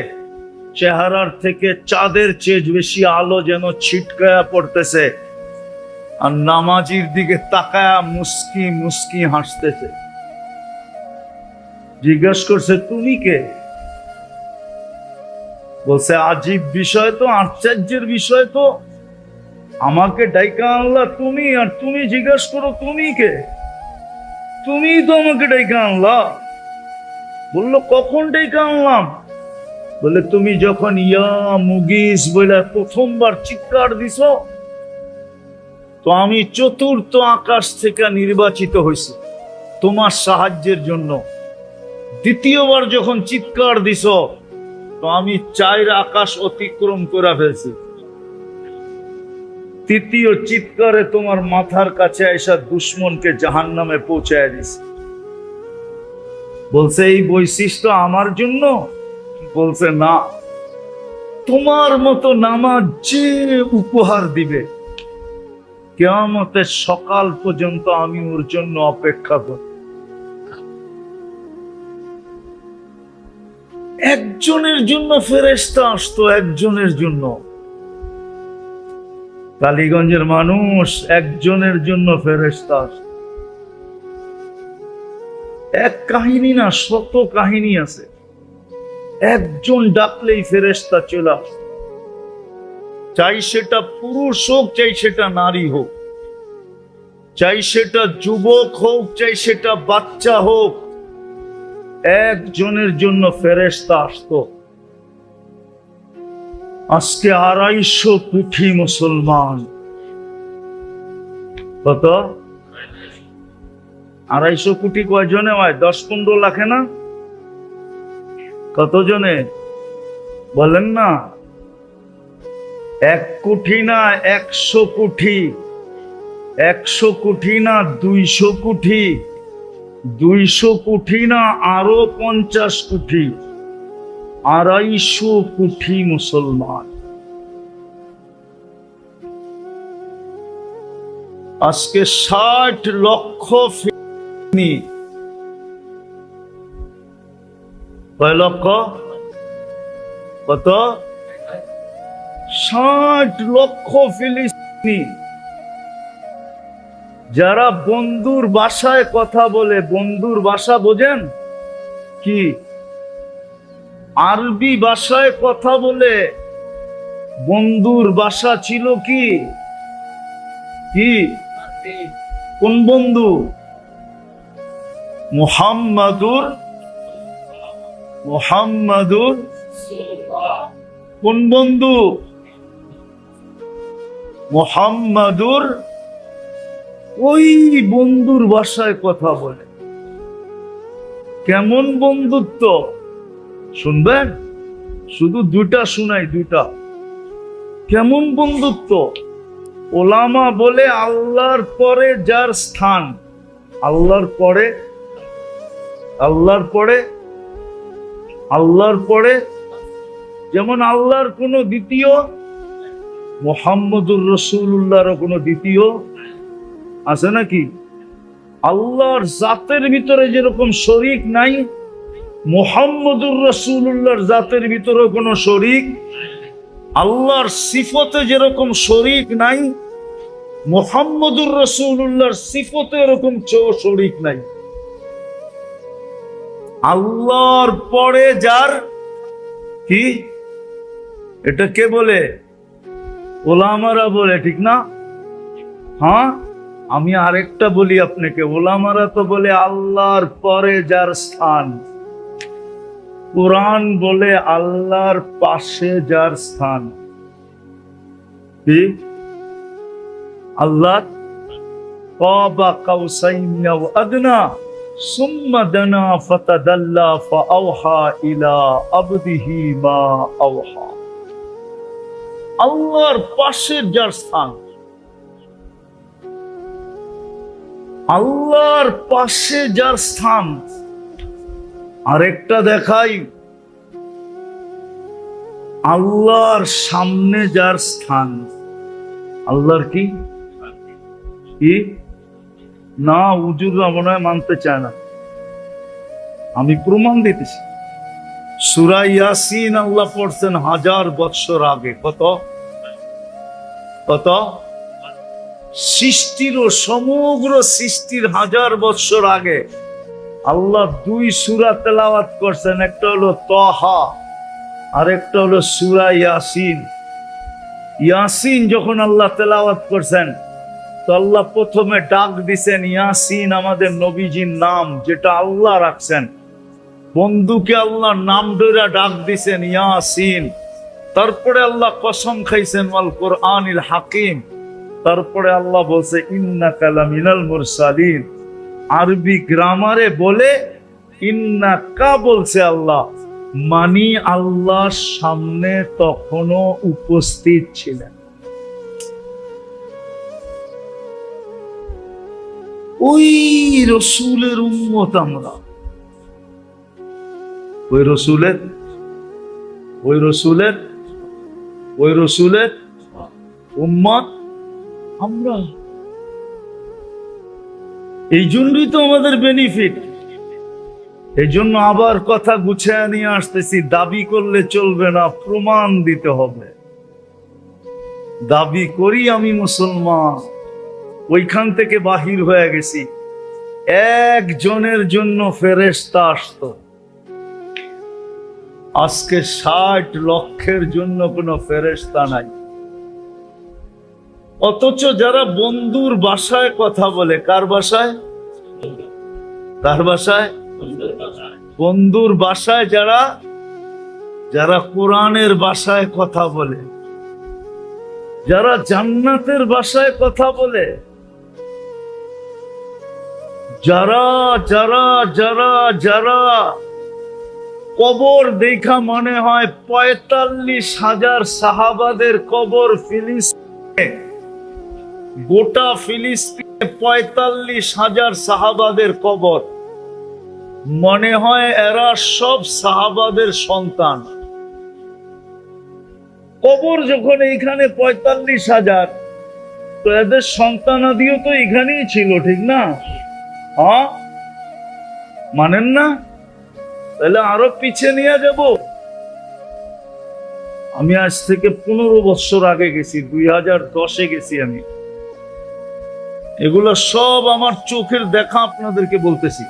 চেহারার থেকে চাঁদের চেয়ে বেশি আলো যেন ছিটকায়া পড়তেছে, আর নামাজির দিকে তাকায়া মুস্কি মুস্কি হাসতেছে। জিজ্ঞেস করছে, তুমি কে? বলছে, আজীব বিষয় তো, আশ্চর্যের বিষয় তো, আমাকে ডাইকা আনলা তুমি, আর তুমি জিজ্ঞেস করো তুমি কে? তুমি তো আমাকে ডাইকা আনলা। বললো, কখন ডাইকা আনলাম? বলে, তুমি যখন ইয়া মুগিস বলে প্রথমবার চিৎকার দিছ, তো আমি চতুর্থ আকাশ থেকে নির্বাচিত হয়েছি তোমার সাহায্যের জন্য। দ্বিতীয়বার যখন চিৎকার দিছ, তো আমি 4 আকাশ অতিক্রম করে ফেলছি। তৃতীয় চিৎকারে তোমার মাথার কাছে এসে দুশ্মনকে জাহান্নামে পৌঁছায় দিছে। বলছে, এই বৈশিষ্ট্য আমার জন্য? বলছে, না, তোমার মতো নামাজ যে উপহার দিবে কিয়ামতের সকাল পর্যন্ত আমি ওর জন্য অপেক্ষা করি। একজনের জন্য ফেরেশতা আসতো, একজনের জন্য। কালীগঞ্জের মানুষ, একজনের জন্য ফেরেশতা আসতো। এক কাহিনী না, শত কাহিনী আছে। একজন ডাকলেই ফেরেশতা চলে আসে, চাই সেটা পুরুষ হোক, চাই সেটা নারী হোক, চাই সেটা যুবক হোক, চাই সেটা বাচ্চা হোক, একজনের জন্য ফেরেশতা আসতো। আজকে 250 কোটি মুসলমান। কত? 250 কোটি কয়জনে হয়? 10-15 লাখে না? কত জনে বলেন না? 1 কোটি না 100 কোটি, 100 কোটি না 200 কোটি, 200 কোটি না আরো 50 কোটি, 250 কোটি মুসলমান। আজকে 60 লক্ষ ফিলিস্তিনি। কয় লক্ষ? কত? 60 লক্ষ ফিলিস্তিনি, যারা বন্ধুর ভাষায় কথা বলে। বন্ধুর ভাষা বোঝেন কি? আরবি ভাষায় কথা বলে। বন্ধুর ভাষা ছিল কি? কি? কোন বন্ধু? মুহাম্মাদুর। মুহাম্মাদুর কোন বন্ধু? মুহাম্মাদুর ওই বন্ধুর ভাষায় কথা বলে। কেমন বন্ধুত্ব শুনবেন? শুধু 2টা শুনাই, 2টা। কেমন বন্ধুত্ব? ওলামা বলে আল্লাহর পরে যার স্থান, আল্লাহর পরে, আল্লাহর পরে, আল্লাহর পরে, যেমন আল্লাহর কোনো দ্বিতীয়, মুহাম্মদুর রাসূলুল্লাহর কোনো দ্বিতীয় আছে নাকি? আল্লাহর জাতের ভিতরে যেরকম শরীক নাই, মুহাম্মদুর রাসূলুল্লাহর জাতের ভিতরে কোনো শরীক। আল্লাহর সিফতে যেরকম শরীক নাই, মুহাম্মদুর রাসূলুল্লাহর সিফতে এরকম শরীক নাই। আল্লাহর পরে যার কি, এটা কে বলে? ওলামারা বলে, ঠিক না? হ্যাঁ, আমি আরেকটা বলি আপনাকে। ওলামারা তো বলে আল্লাহর পরে যার স্থান। কুরআন বলে আল্লাহর পাশে যার স্থান। কি? আল্লাহ কাবা কাউসাইন আও আদনা সুম্মা দানা ফাতাদাল্লা ফাআওহা ইলা আবদিহি মা আওহা। আল্লাহর পাশে যার স্থান, আল্লাহর পাশে যার স্থান। আরেকটা দেখাই, আল্লাহর সামনে যার স্থান। আল্লাহর কি কি না, হুজুররা মনে হয় মানতে চায় না, আমি প্রমাণ দিতেছি। সূরা ইয়াসিন আল্লাহ পড়ছেন 1000 বছর আগে। কত কত সৃষ্টির ও সমগ্র সৃষ্টির 1000 বছর আগে আল্লাহ 2 সূরা তেলাওয়াত করছেন। একটা হলো তাহা আর একটা হলো সূরা ইয়াসিন। ইয়াসিন যখন আল্লাহ তেলাওয়াত করছেন তো আল্লাহ প্রথমে ডাক দিছেন ইয়াসিন, আমাদের নবীজির নাম যেটা আল্লাহ রাখছেন। বন্ধুকে আল্লাহ নাম ধরে ডাক দিছেন ইয়াসিন। তারপরে আল্লাহ কসম খাইছেন ওয়াল কোরআনিল হাকিম। তারপরে আল্লাহ বলছে ইন্নাকা লামিনাল মুরসালিন। আরবি গ্রামারে বলে ইন্নাকা বলছে আল্লাহ, মানি আল্লাহর সামনে তখনও উপস্থিত ছিলেন। ওই রসুলের উম্মত আমরা, ওই রসুলের উম্মত আমরা। এই জন্যই তো আমাদের বেনিফিট। এই জন্য আবার কথা গুছিয়ে নিয়ে আসতেছি, দাবি করলে চলবে না, প্রমাণ দিতে হবে। দাবি করি আমি মুসলমান, ওইখান থেকে বাহির হয়ে গেছি। একজনের জন্য ফেরেশতা আসতো, আজকে 60 লক্ষের জন্য কোনো ফেরেশতা নাই। অথচ যারা বন্ধুর ভাষায় কথা বলে, কার ভাষায়? কার ভাষায়? বন্ধুর ভাষায়। যারা যারা কোরআনের ভাষায় কথা বলে, যারা জান্নাতের ভাষায় কথা বলে, যারা যারা যারা যারা কবর দেখা মনে হয় 45,000 সাহাবাদের কবর ফিলিস্তিনে, গোটা ফিলিস্তিনে 45,000 সাহাবাদের কবর, মনে হয় এরা সব সাহাবাদের সন্তান। কবর যখন এইখানে 45,000, তো এদের সন্তানাদিও তো এখানেই ছিল, ঠিক না? হ্যাঁ, মানেন না? তাহলে আরো পিছিয়ে নিয়ে যাব। আমি আজ থেকে 15 বছর আগে গেছি, 2010-এ গেছি আমি। এগুলো সব আমার চোখের দেখা, আপনাদেরকে বলতেছি।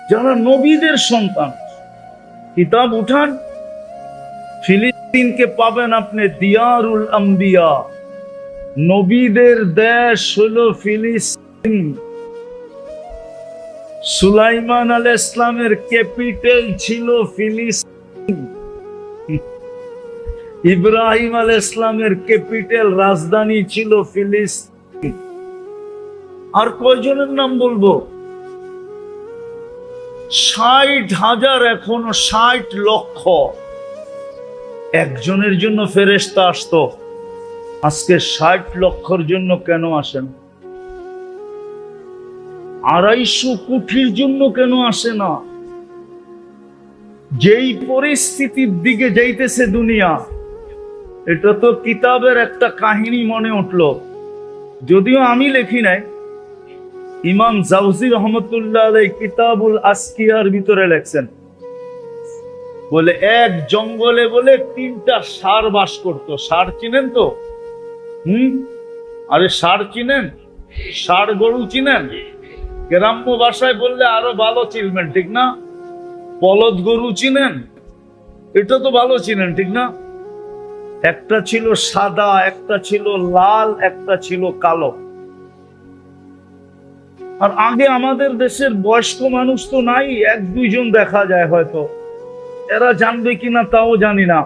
যারা নবীদের সন্তান, কিতাব উঠান, ফিলিস্তিনকে পাবেন আপনি দিয়ারুল আম্বিয়া, নবীদের দেশ হলো ফিলিস্তিন। সুলাইমান আলাইহিস ইসলামের ক্যাপিটাল ছিল ফিলিস্তিন। ইব্রাহিম আলাইহিস ইসলামের ক্যাপিটাল, রাজধানী ছিল ফিলিস্তিন। আর কয়জনের নাম বলবো? 60,000, এখনো 60 লক্ষ। একজনের জন্য ফেরেশতা আসতো, আজকে 60 লক্ষর জন্য কেন আসেন? 250 কোটির জন্য কেন আসে না? যেই পরিস্থিতির দিকে যাইতেছে দুনিয়া, এটা তো কিতাবের একটা কাহিনী মনে উঠলো, যদিও আমি লেখি নাই। ইমাম জাউজি রহমতুল্লাহ আলাইহি কিতাবুল আসকিয়ার ভিতরে লেখছেন, বলে এক জঙ্গলে বলে 3টা ষাঁড় বাস করতো। ষাঁড় চিনেন তো? আরে ষাঁড় চিনেন? ষাঁড় গরু চিনেন? গ্রাম্য ভাষায় বললে আরো ভালো চিনবেন, ঠিক না? বলদ গরু চিনেন? এটা তো ভালো চিনেন, ঠিক না? একটা ছিল সাদা, একটা ছিল লাল, একটা ছিল কালো। আর আগে আমাদের দেশের বয়স্ক মানুষ তো নাই, 1-2 জন দেখা যায় হয়তো, এরা জানবে কিনা তাও জানি না।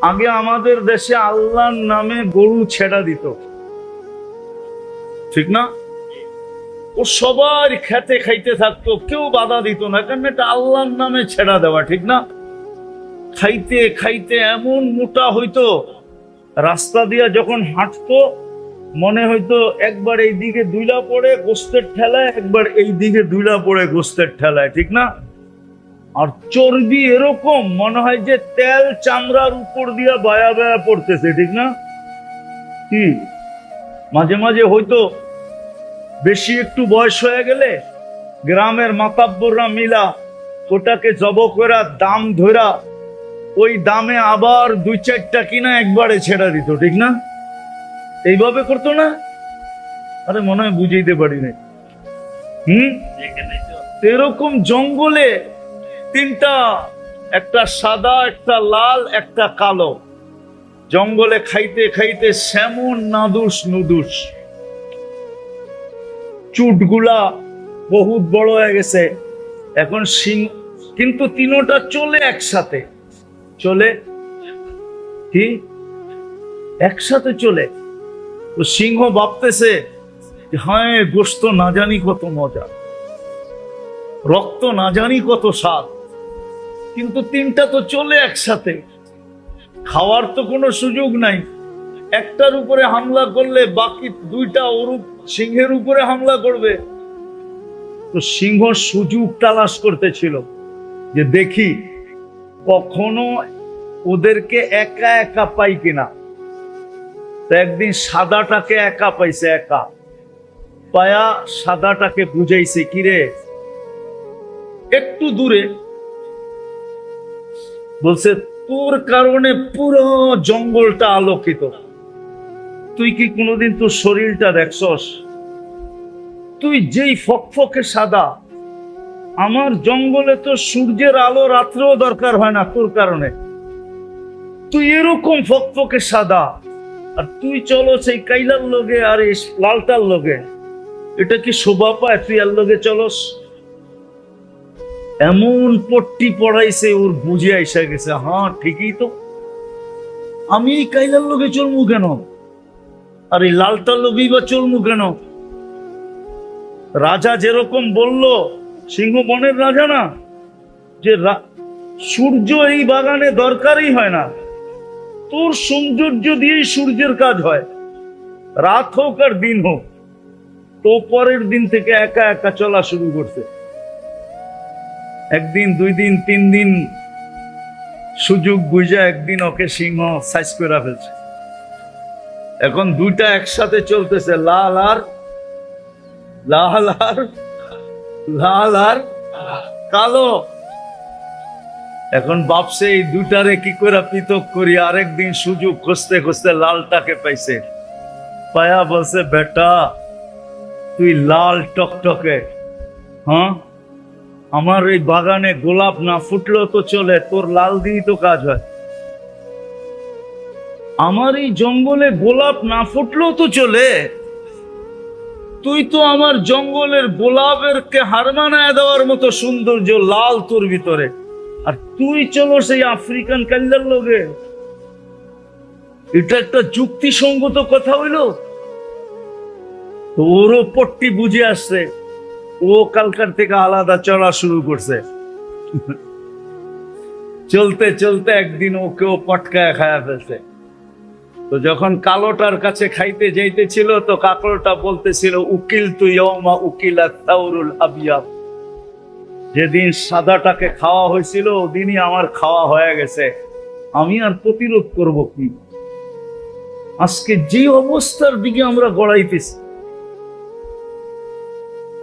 আগে আমাদের দেশে আল্লাহর নামে গরু ছেড়া দিত, ঠিক না? ও সবার খেতে খাইতে থাকতো, কেউ বাধা দিত না, কারণ এটা আল্লাহর নামে ছেড়া দেওয়া, ঠিক না? খাইতে খাইতে এমন মোটা হইতো, রাস্তা দিয়া যখন হাঁটতো মনে হইতো একবার এই দিকে দুইলা পড়ে গোস্তের ঠেলায়, একবার এই দিকে দুইলা পড়ে গোস্তের ঠেলায়, ঠিক না? আর চর্বি এরকম মনে হয় যে তেল চামড়ার উপর দিয়া বায়া বায়া পড়তেছে, ঠিক না? কি মাঝে মাঝে হয়তো বেশি একটু বয়স হয়ে গেলে গ্রামের মাতাব্বররা মিলা ওটাকে জব করা দাম ধরা ওই দামে আবার দুই চারটা কিনা একবারে ছেড়া দিত, ঠিক না? এইভাবে করতো না? আরে মনে হয় বুঝাইতে পারি না। এরকম জঙ্গলে তিনটা, একটা সাদা, একটা লাল, একটা কালো, জঙ্গলে খাইতে খাইতে সেমন নাদুস নুদুস, চুটগুলা বহুত বড় হয়ে গেছে এখন সিং, কিন্তু তিনোটা চলে একসাথে, চলে কি একসাথে চলে। তো সিংহ ভাবতেছে হ্যাঁ গোস্ত না জানি কত মজা, রক্ত না জানি কত স্বাদ, কিন্তু তিনটা তো চলে একসাথে, খাওয়ার তো কোনো সুযোগ নাই। একটার উপরে হামলা করলে বাকি দুইটা ওরূপ সিংহের উপরে হামলা করবে। তো সিংহ সুযোগ তালাশ করতেছিল যে দেখি কখনো ওদেরকে একা একা পাই কিনা। তো একদিন সাদাটাকে একা পাইছে, একা পায়া সাদাটাকে বুঝাইছে, কিরে একটু দূরে, বলছে তোর কারণে পুরো জঙ্গলটা আলোকিত, তুই কি কোনোদিন তোর শরীরটা দেখছস? তুই যেই ফকফকে সাদা, আমার জঙ্গলে তো সূর্যের আলো রাত্রেও দরকার হয় না তোর কারণে, তুই এরকম ফকফকে সাদা, আর তুই চলো সেই কাইলার লগে আর এই লালটার লগে, এটা কি শোভা পায়? তুই আর লগে চলস? এমন পট্টি পড়াইছে ওর বুঝে আইসা গেছে, হ্যাঁ ঠিকই তো, আমি এই কাইলার লগে চলমু কেন, আর এই লালটার লগেই বা চলমু কেন? রাজা যেরকম বলল, সিংহ বনের রাজা না, যে সূর্য এই বাগানে দরকারই হয় না, তোর সৌন্দর্য দিয়েই সূর্যের কাজ হয়, রাত হোক আর দিন হোক। তো পরের দিন থেকে একা একা চলা শুরু করছে। একদিন, দুই দিন, তিন দিন সুযোগ বুঝা একদিন ওকে সিংহ সাইজ করে ফেলছে। এখন দুইটা একসাথে চলতেছে, লাল আর লাল আর লাল আর কালো। এখন ভাবছে এই দুটারে কি করে পৃথক করি। আরেকদিন সুযোগ খুঁজতে খুঁজতে লালটাকে পাইছে, পায়া বলছে বেটা তুই লাল টকটকে, হ্যাঁ আমার এই বাগানে গোলাপ না ফুটলেও তো চলে, তোর লাল দিয়েই তো কাজ হয়। আমার এই জঙ্গলে গোলাপ না ফুটলেও তো চলে, তুই তো আমার জঙ্গলের গোলাপের কে হার মানায় দেওয়ার মতো সৌন্দর্য লাল তোর ভিতরে, আর তুই চলো সেই আফ্রিকান কাল্লার লগে। এটা একটা যুক্তিসঙ্গত কথা হইল? ওরও পট্টি বুঝে আসছে, ও কালকার থেকে আলাদা চলা শুরু করছে। চলতে চলতে একদিন ওকেও পটকায় খায়া ফেলছে। তো যখন কালোটার কাছে খাইতে যাইতেছিল, তো কাকলোটা বলতেছিল উকিল তুই উকিলা তাউরুল আবিয়াব, যেদিন সাদাটাকে খাওয়া হয়েছিল ওদিনই আমার খাওয়া হয়ে গেছে, আমি আর প্রতিরোধ করব কি? আজকে যে অবস্থার দিকে আমরা গড়াইতেছি,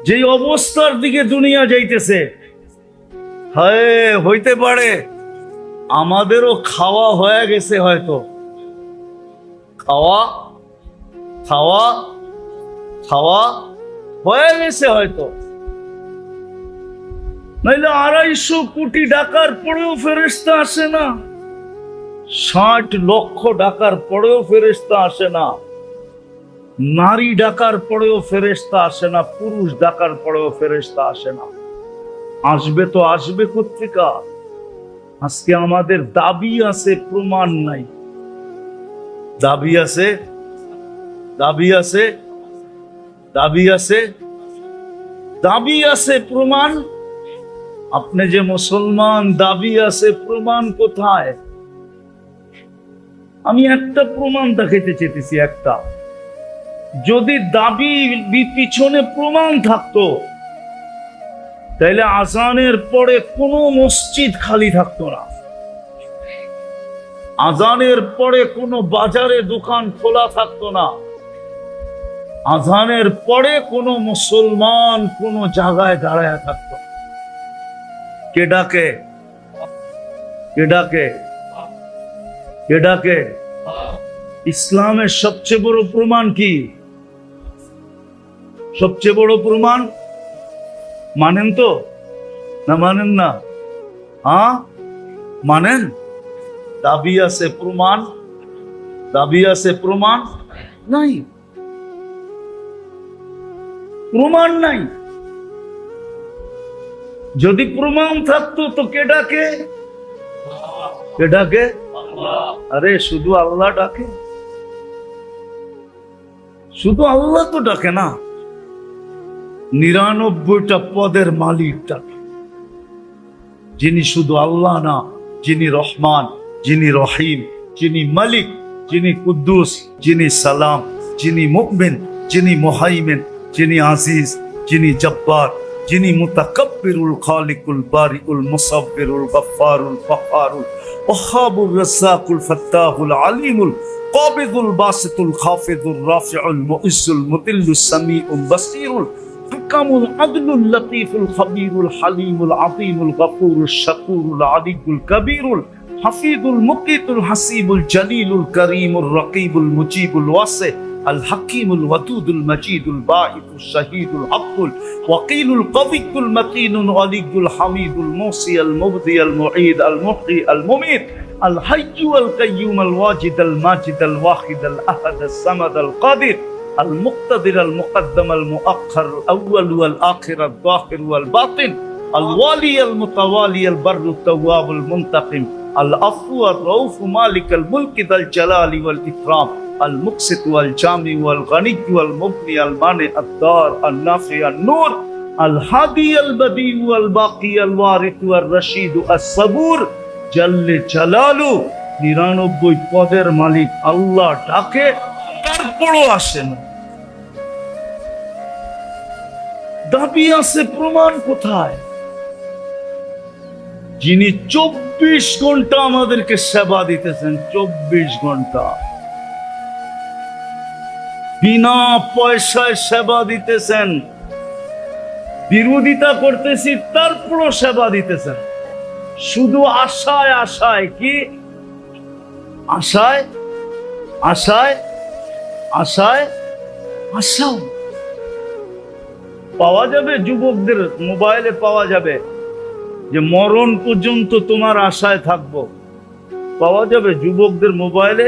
যে অবস্থার দিকে দুনিয়া যাইতেছে, হইতে পারে আমাদেরও খাওয়া হয়ে গেছে, হয়তো খাওয়া খাওয়া খাওয়া হয়ে গেছে হয়তো, নাইলে 250 কোটি ডাকার পরেও ফেরেশতা আসে না, 60 লক্ষ ডাকার পরেও ফেরেশতা আসে না, নারী ডাকার পরেও ফেরেশতা আসে না, পুরুষ ডাকার পরেও ফেরেশতা আসে না। আসবে তো আসবে কোত্থেকা? আজকে আমাদের দাবি আছে, প্রমাণ নাই। দাবি আছে, দাবি আছে, দাবি আছে, দাবি আছে, প্রমাণ? আপনি যে মুসলমান, দাবি আছে, প্রমাণ কোথায়? আমি একটা প্রমাণ দেখাইতে চেয়েছি, একটা। যদি দাবি পিছনে প্রমাণ থাকতো তাহলে আজানের পরে কোনো মসজিদ খালি থাকতো না, আজানের পরে কোনো বাজারে দোকান খোলা থাকতো না, আজানের পরে কোনো মুসলমান কোনো জায়গায় দাঁড়ায় থাকতো। কে ডাকে? কে ডাকে? কে ডাকে? ইসলামের সবচেয়ে বড় প্রমাণ কি? সবচেয়ে বড় প্রমাণ মানেন তো না মানেন না? হ্যাঁ মানেন? দাবি আছে প্রমাণ, দাবি আছে প্রমাণ নাই, প্রমাণ নাই। যদি প্রমাণ থাকতো তো কে ডাকে? কে ডাকে? আরে শুধু আল্লাহ ডাকে, শুধু আল্লাহ তো ডাকে না, 99টা পদের মালিক ডাকে। যিনি শুধু আল্লাহ না, যিনি রহমান, যিনি রহিম, যিনি মালিক, যিনি কুদ্দুস, যিনি সালাম, যিনি মুমিন, যিনি মুহাইমিন, যিনি আজিজ, যিনি জব্বার, যিনি মুতাকাব্বিরুল খালিকুল বারিউল মুসাব্বিরুল গফফারুল ফাক্কারুল ওয়াহাবুর রাজ্জাকুল ফাত্তাহুল আলিমুল কাবিদুল বাসিতুল খাফিদুর রাফিউল মুইজ্জুল মুদিল্লুস সামিউল বাসীরুল হাকামুল আদলুল লতীফুল খবীরুল হালিমুল আযীমুল গফুরুশ শাকুরুল আলিয়ুল কবীরুল হাফিজুল মুকিতুল হাসিবুল জলিলুল করিমুর রকিবুল মুজিবুল ওয়াসি الحكيم الودود المجيد الباعث الشهيد الحق الوكيل القوي المتين الغني الحميد الموصي المبدي المعيد المحيي المميت الحي القيوم الواجد الماجد الواحد الاحد الصمد القادر المقتدر المقدم المؤخر الاول والاخر الظاهر والباطن الوالي المتوالي البر التواب المنتقم العفو الرؤوف مالك الملك ذا الجلال والاكرام المقسط والجامع والغني والمغني المانع الدار النافع النور الهادي البديع والباقي الوارث والرشيد الصبور جل جلاله 99 পদের মালিক আল্লাহ ডাকে, তারপরও আসে না। দাবি আছে, প্রমাণ কোথায়? যিনি 24 ঘন্টা আমাদেরকে সেবা দিতেছেন, 24 ঘন্টা বিনা পয়সায় সেবা দিতেছেন, বিরোধিতা করতেছি তারপরও সেবা দিতেছেন, শুধু আশায় আশায়। কি আশায়? আশায় আশায় আশায় পাওয়া যাবে। যুবকদের মোবাইলে পাওয়া যাবে যে মরণ পর্যন্ত তোমার আশায় থাকবো, পাওয়া যাবে যুবকদের মোবাইলে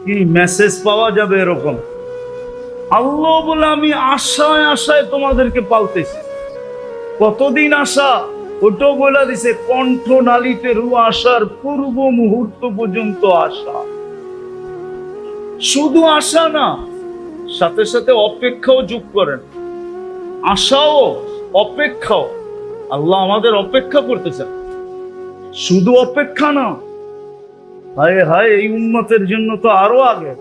কি মেসেজ পাওয়া যাবে এরকম। আল্লাহ বলে আমি আশায় আশায় তোমাদেরকে পালতেছি। কতদিন আশা? ওটাও বলে দিছে, কণ্ঠ নালীতে রু আসার পূর্ব মুহূর্ত পর্যন্ত আশা। শুধু আশা না, সাথে সাথে অপেক্ষাও যোগ করেন। আশাও অপেক্ষাও, আল্লাহ আমাদের অপেক্ষা করতেছেন। শুধু অপেক্ষা না, হায় হায় এই উম্মতের জন্য তো আরো আগে।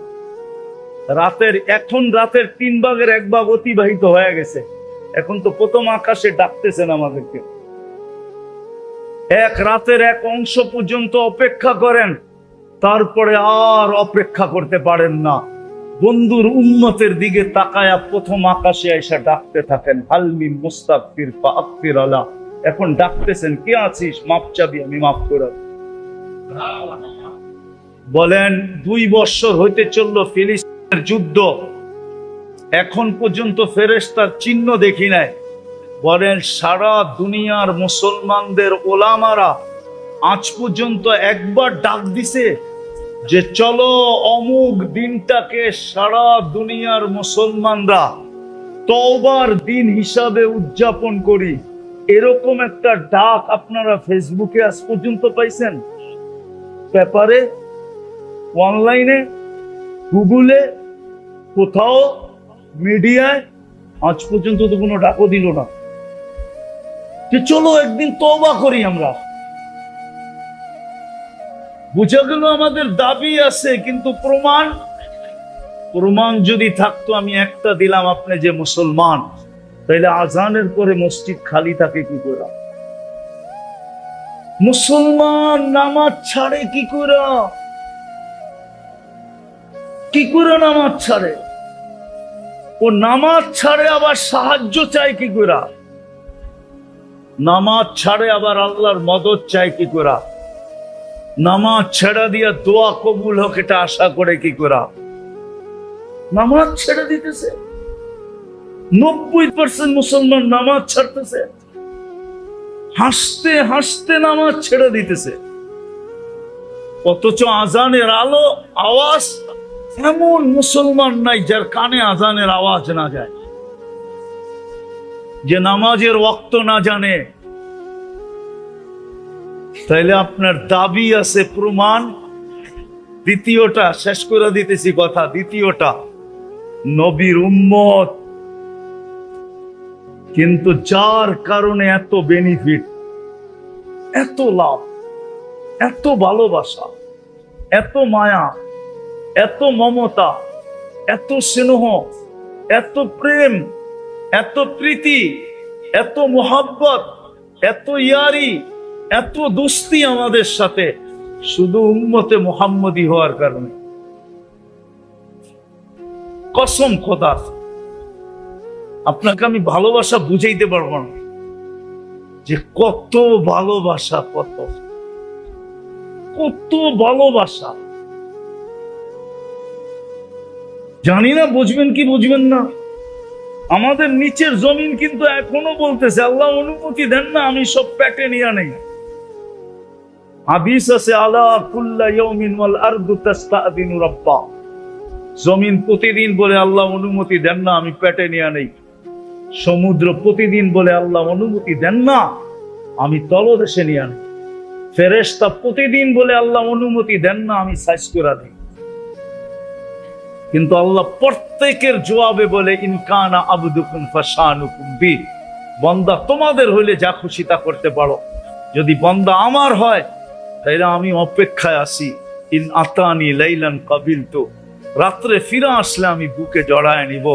এখন রাতের 3 ভাগের 1 ভাগ অতিবাহিত হয়ে গেছে, এখন তো প্রথম আকাশে ডাকতেছেন আমাদেরকে। এক রাতের এক অংশ পর্যন্ত অপেক্ষা করেন, তারপরে আর অপেক্ষা করতে পারেন না। বন্ধুর উম্মতের দিকে তাকায়া প্রথম আকাশে এসে ডাকতে থাকেন, হালমি মুস্তাগফির ফাগফির আলা। এখন ডাকতেছেন, কে আছিস? মাপ চাবি, আমি মাফ করে। বলেন 2 বছর হইতে চলল ফিলিস্তিনের যুদ্ধ, এখন পর্যন্ত ফেরেশতার চিহ্ন দেখি নাই। বলেন সারা দুনিয়ার মুসলমানদের ওলামারা আজ পর্যন্ত একবার ডাক দিছে যে চলো অমুক দিনটাকে সারা দুনিয়ার মুসলমানরা তওবার দিন হিসাবে উদযাপন করি? এরকম একটা ডাক আপনারা ফেসবুকে আজ পর্যন্ত পাইছেন? পেপারে, অনলাইনে, গুগলে, কোথাও মিডিয়ায় আজ পর্যন্ত তো কোনো ডাকও দিল না যে চলো একদিন তওবা করি আমরা। বুঝা গেল আমাদের দাবি আছে, কিন্তু প্রমাণ প্রমাণ যদি থাকতো, আমি একটা দিলাম, আপনি যে মুসলমান, তাইলে আজানের পরে মসজিদ খালি থাকে কি করে? মুসলমান নামাজ ছাড়ে কি করে? কি করে নামাজ ছাড়ে? ও নামাজ ছাড়ে আবার সাহায্য চায় কি করে? নামাজ ছাড়ে আবার আল্লাহর মদদ চায় কি করে? নামাজ ছেড়ে দিয়া দোয়া কবুল হোক এটা আশা করে কি করে? নামাজ ছেড়ে দিতেছে। 90% মুসলমান নামাজ ছাড়তেছে, হাসতে হাসতে নামাজ ছেড়ে দিতেছে। অথচ আজানের আলো আওয়াজ, এমন মুসলমান নাই যার কানে আজানের আওয়াজ না যায়, যে নামাজের ওয়াক্ত না জানে। তাইলে আপনার দাবি আছে, প্রমাণ। দ্বিতীয়টা শেষ করে দিতেছি কথা। দ্বিতীয়টা, নবীর উম্মত, কিন্তু যার কারণে এত বেনিফিট, এত লাভ, এত ভালোবাসা, এত মায়া, এত মমতা, এত স্নেহ, এত প্রেম, এত প্রীতি, এত মোহাব্বত, এত ইয়ারি, এত দোস্তি আমাদের সাথে, শুধু উম্মতে মুহাম্মদী হওয়ার কারণে। কসম খোদার, আপনাকে আমি ভালোবাসা বুঝাইতে পারবো না, যে কত ভালোবাসা, কত কত ভালোবাসা। জানি না বুঝবেন কি বুঝবেন না। আমাদের নিচের জমিন কিন্তু এখনো বলতেছে, আল্লাহ অনুমতি দেন না আমি সব পেটে নিয়ে নেই। হাদিস আছে, আলা কুল্লা ইয়াউমিন ওয়াল আরদু তাস্তাদিনু রাব্বা। জমিন প্রতিদিন বলে আল্লাহ অনুমতি দেন না আমি পেটে নিয়ে নেই। সমুদ্র প্রতিদিন বলে আল্লাহ অনুমতি দেন না আমি তলদেশে নিয়ে নেই। ফেরেশতা প্রতিদিন বলে আল্লাহ অনুমতি দেন না আমি সাইজ করে দিই। কিন্তু আল্লাহ প্রত্যেকের জবাবে বলে, ইনকানা আবদুকুম ফাশানুকুম বি। বান্দা তোমাদের হইলে যা খুশি তা করতে পারো, যদি বান্দা আমার হয় তাইলে আমি অপেক্ষায় আছি। ইন আতানি লাইলান কাবিলতু, রাত্রে ফিরে আসলে আমি বুকে জড়ায় নিব।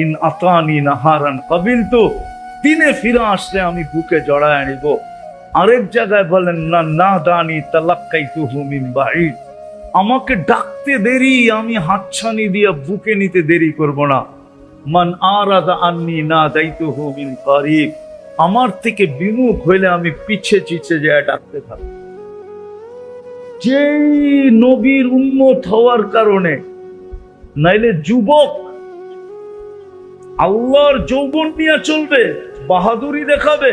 ইন আতানি নাহারান কাবিলতু, দিনে ফিরে আসলে আমি বুকে জড়ায় নিব। আরেক জায়গায় বলেন, না না দানি তালাক্কাইতুহু মিন বাঈদ, আমাকে ডাকতে দেরি, আমি হাতছানি দিয়ে বুকে নিতে দেরি করব না। মান আরাদা আন্নি নাদাইতুহু মিন কারিব, আমার থেকে বিমুখ হইলে আমি পিছে পিছে যায় ডাকতে থাকি। যেই নবীর উম্মত হওয়ার কারণে, নাইলে যুবক আল্লাহর যৌবন নিয়ে চলবে, বাহাদুরি দেখাবে।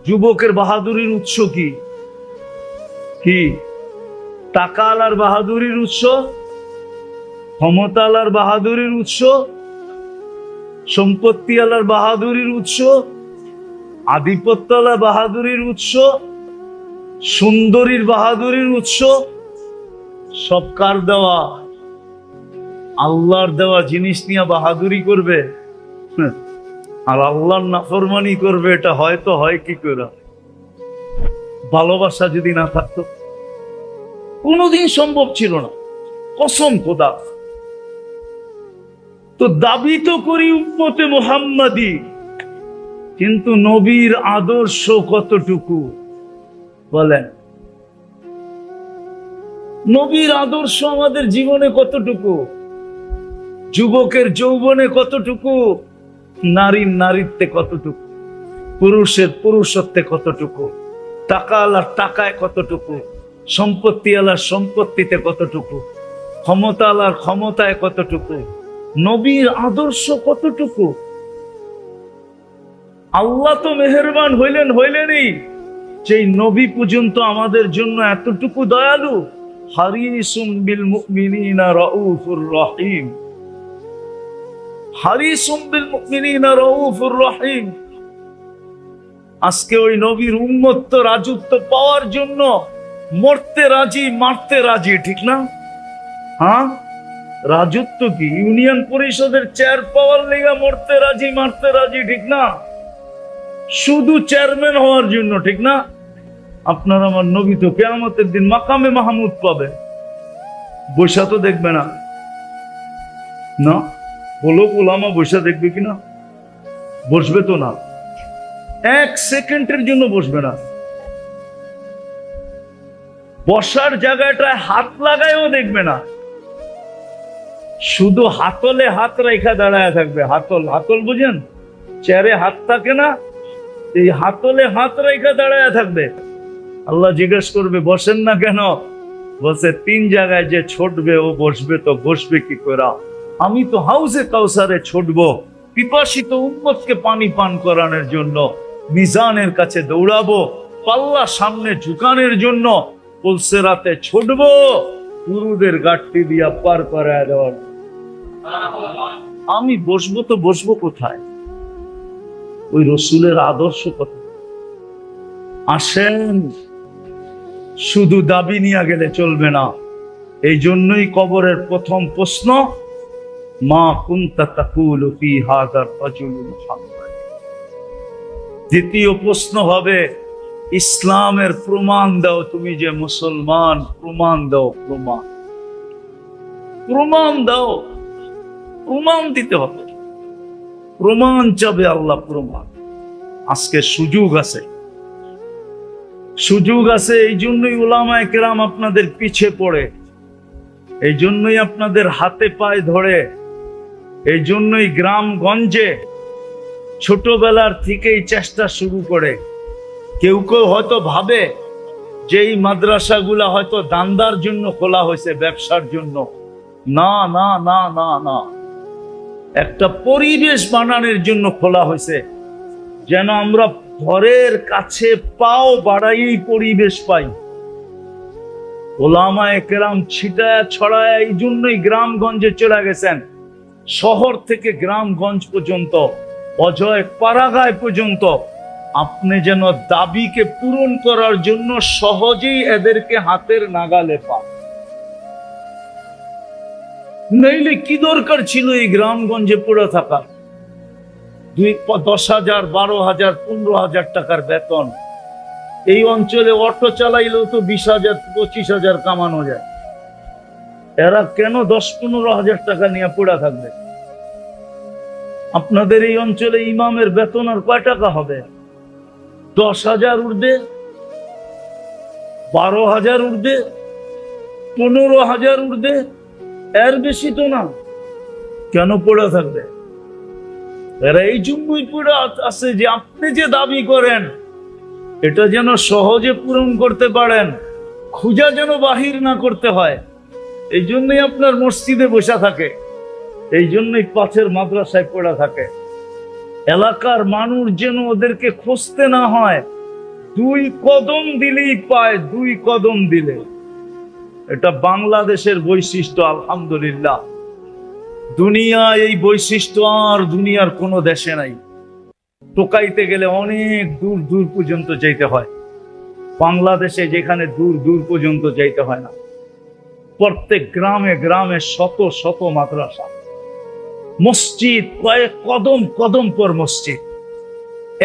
যুবকের বাহাদুরির উৎস কি? কি? টাকা আলার বাহাদুরির উৎস, ক্ষমতা আলার বাহাদুরির উৎস, সম্পত্তি আলার বাহাদুরির উৎস, আধিপত্য আলার বাহাদুরির উৎস, সুন্দরীর বাহাদুরির উৎস, সব কার দেওয়া? আল্লাহর দেওয়া জিনিস নিয়ে বাহাদুরি করবে আর আল্লাহর নাফরমানি করবে, এটা হয়তো হয় কি করে? ভালোবাসা যদি না থাকতো কোনোদিন সম্ভব ছিল না, কসম খোদা। তো দাবি তো করি উম্মতে মুহাম্মাদি, কিন্তু নবীর আদর্শ কতটুকু বলেন? নবীর আদর্শ আমাদের জীবনে কতটুকু? যুবকের যৌবনে কতটুকু? নারীর নারীত্বে কতটুকু? পুরুষের পুরুষত্বে কতটুকু? টাকা আলার টাকায় কতটুকু? সম্পত্তি আলার সম্পত্তিতে কতটুকু? ক্ষমতা আলার ক্ষমতায় কতটুকু? নবীর আদর্শ কতটুকু? আল্লাহ তো মেহেরবান হইলেনই, যেই নবী পর্যন্ত আমাদের জন্য এতটুকু দয়ালু। হারিসুম বিল মুমিনিনা রাউফুর রহিম, হারিসুম বিল মুমিনিনা রাউফুর রহিম। আজকে ওই নবীর উম্মত তো রাজত্ব পাওয়ার জন্য মরতে রাজি, মারতে রাজি, ঠিক না? হ্যাঁ, রাজত্ব কি? ইউনিয়ন পরিষদের চেয়ার পাওয়ার লেগা মরতে রাজি, মারতে রাজি, ঠিক না? শুধু চেয়ারম্যান হওয়ার জন্য, ঠিক না? আপনার আমার নবী তো কিয়ামতের দিন মাকামে মাহমুদ পাবে, বৈশা তো দেখবে না। না বলো ওলামা বৈশা দেখবে কিনা? বসবে তো না, এক সেকেন্ডের জন্য বসবে না। বসার জায়গাটায় হাত লাগায়ও দেখবে না, শুধু হাতলে হাত রেখা দাঁড়ায় থাকবে। হাতল, হাতল বুঝেন, চেয়ারে হাত থাকে না, এই হাতলে হাত রেখা দাঁড়ায় থাকবে। আল্লাহ জিজ্ঞেস করবে বসেন না কেন? বলছে তিন জায়গায় যে ছুটবে ও বসবে তো বসবে কি করে? আমি তো হাউজে কাউসারে ছুটবো পিপাসিত উম্মতকে পানি পান করানোর জন্য, মিজানের কাছে দৌড়াবো, পাল্লা সামনে ঝুকানোর জন্য, পুলসেরাতে ছুটবো গুরুদের গাঠটি দিয়া পার করায় দেওয়ার। আমি বসবো তো বসবো কোথায়? ওই রসুলের আদর্শ কথা। আসেন, শুধু দাবি নিয়ে গেলে চলবে না। এই জন্যই কবরের প্রথম প্রশ্ন, মা কুনতা তাকুলু ফি হাযার রাজুল মুহাম্মদ। দ্বিতীয় প্রশ্ন হবে, ইসলামের প্রমাণ দাও, তুমি যে মুসলমান, প্রমাণ দাও, প্রমাণ, প্রমাণ দাও। প্রমাণ দিতে হবে, প্রমাণ চাবে আল্লাহ, প্রমাণ। আজকে সুযোগ আছে, সুযোগ আছে। এই জন্যই উলামায়ে কেরাম আপনাদের পিছে পড়ে, এই জন্যই আপনাদের হাতে পায়ে ধরে, এই জন্যই গ্রামগঞ্জে ছোটবেলার থেকেই চেষ্টা শুরু করে। কেউ কেউ হয়তো ভাবে যে এই মাদ্রাসাগুলা হয়তো দান্দার জন্য খোলা হয়েছে, ব্যবসার জন্য। না না না না না, একটা পরিবেশ বানানোর জন্য খোলা হয়েছে, যেন আমরা ঘরের কাছে পাও বাড়াই পরিবেশ পাই। ওলামায়ে কেরাম ছিটায় ছড়ায় এই জন্যই গ্রামগঞ্জে চলে গেছেন। শহর থেকে গ্রামগঞ্জ পর্যন্ত, অজয় পাড়াগায় পর্যন্ত, আপনি যেন দাবিকে পূরণ করার জন্য সহজেই এদেরকে হাতের নাগালে পান। নইলে কি দরকার ছিল এই গ্রামগঞ্জে পড়ে থাকা? 10,000, 12,000, 15,000 টাকার বেতন। এই অঞ্চলে অটো চালাইলেও তো 20,000, 25,000 কামানো যায়। এরা কেন 10-15,000 টাকা নিয়ে পড়ে থাকবে? আপনাদের এই অঞ্চলে ইমামের বেতন আর কয় টাকা হবে? 10,000 উর্ধে, 12,000 উর্ধে, 15,000 উর্ধে, এর বেশি তো না। কেন পড়ে থাকবে? এরা এই জন্যই পড়ে আছে যে আপনি যে দাবি করেন এটা যেন সহজে পূরণ করতে পারেন, খুঁজা যেন বাহির না করতে হয়। এই জন্যই আপনার মসজিদে বসে থাকে, এই জন্যই পাশের মাদ্রাসায় পড়ে থাকে। এলাকার মানুষ যেন ওদেরকে খুঁজতে না হয়, 2 কদম দিলেই পায়, 2 কদম দিলে। এটা বাংলাদেশের বৈশিষ্ট্য, আলহামদুলিল্লাহ। দুনিয়া এই বৈশিষ্ট্য আর দুনিয়ার কোনো দেশে নাই। টোকাইতে গেলে অনেক দূর দূর পর্যন্ত যাইতে হয়, বাংলাদেশে যেখানে দূর দূর পর্যন্ত যাইতে হয় না। প্রত্যেক গ্রামে গ্রামে শত শত মাদ্রাসা, মসজিদ কয়েক কদম কদম পর মসজিদ,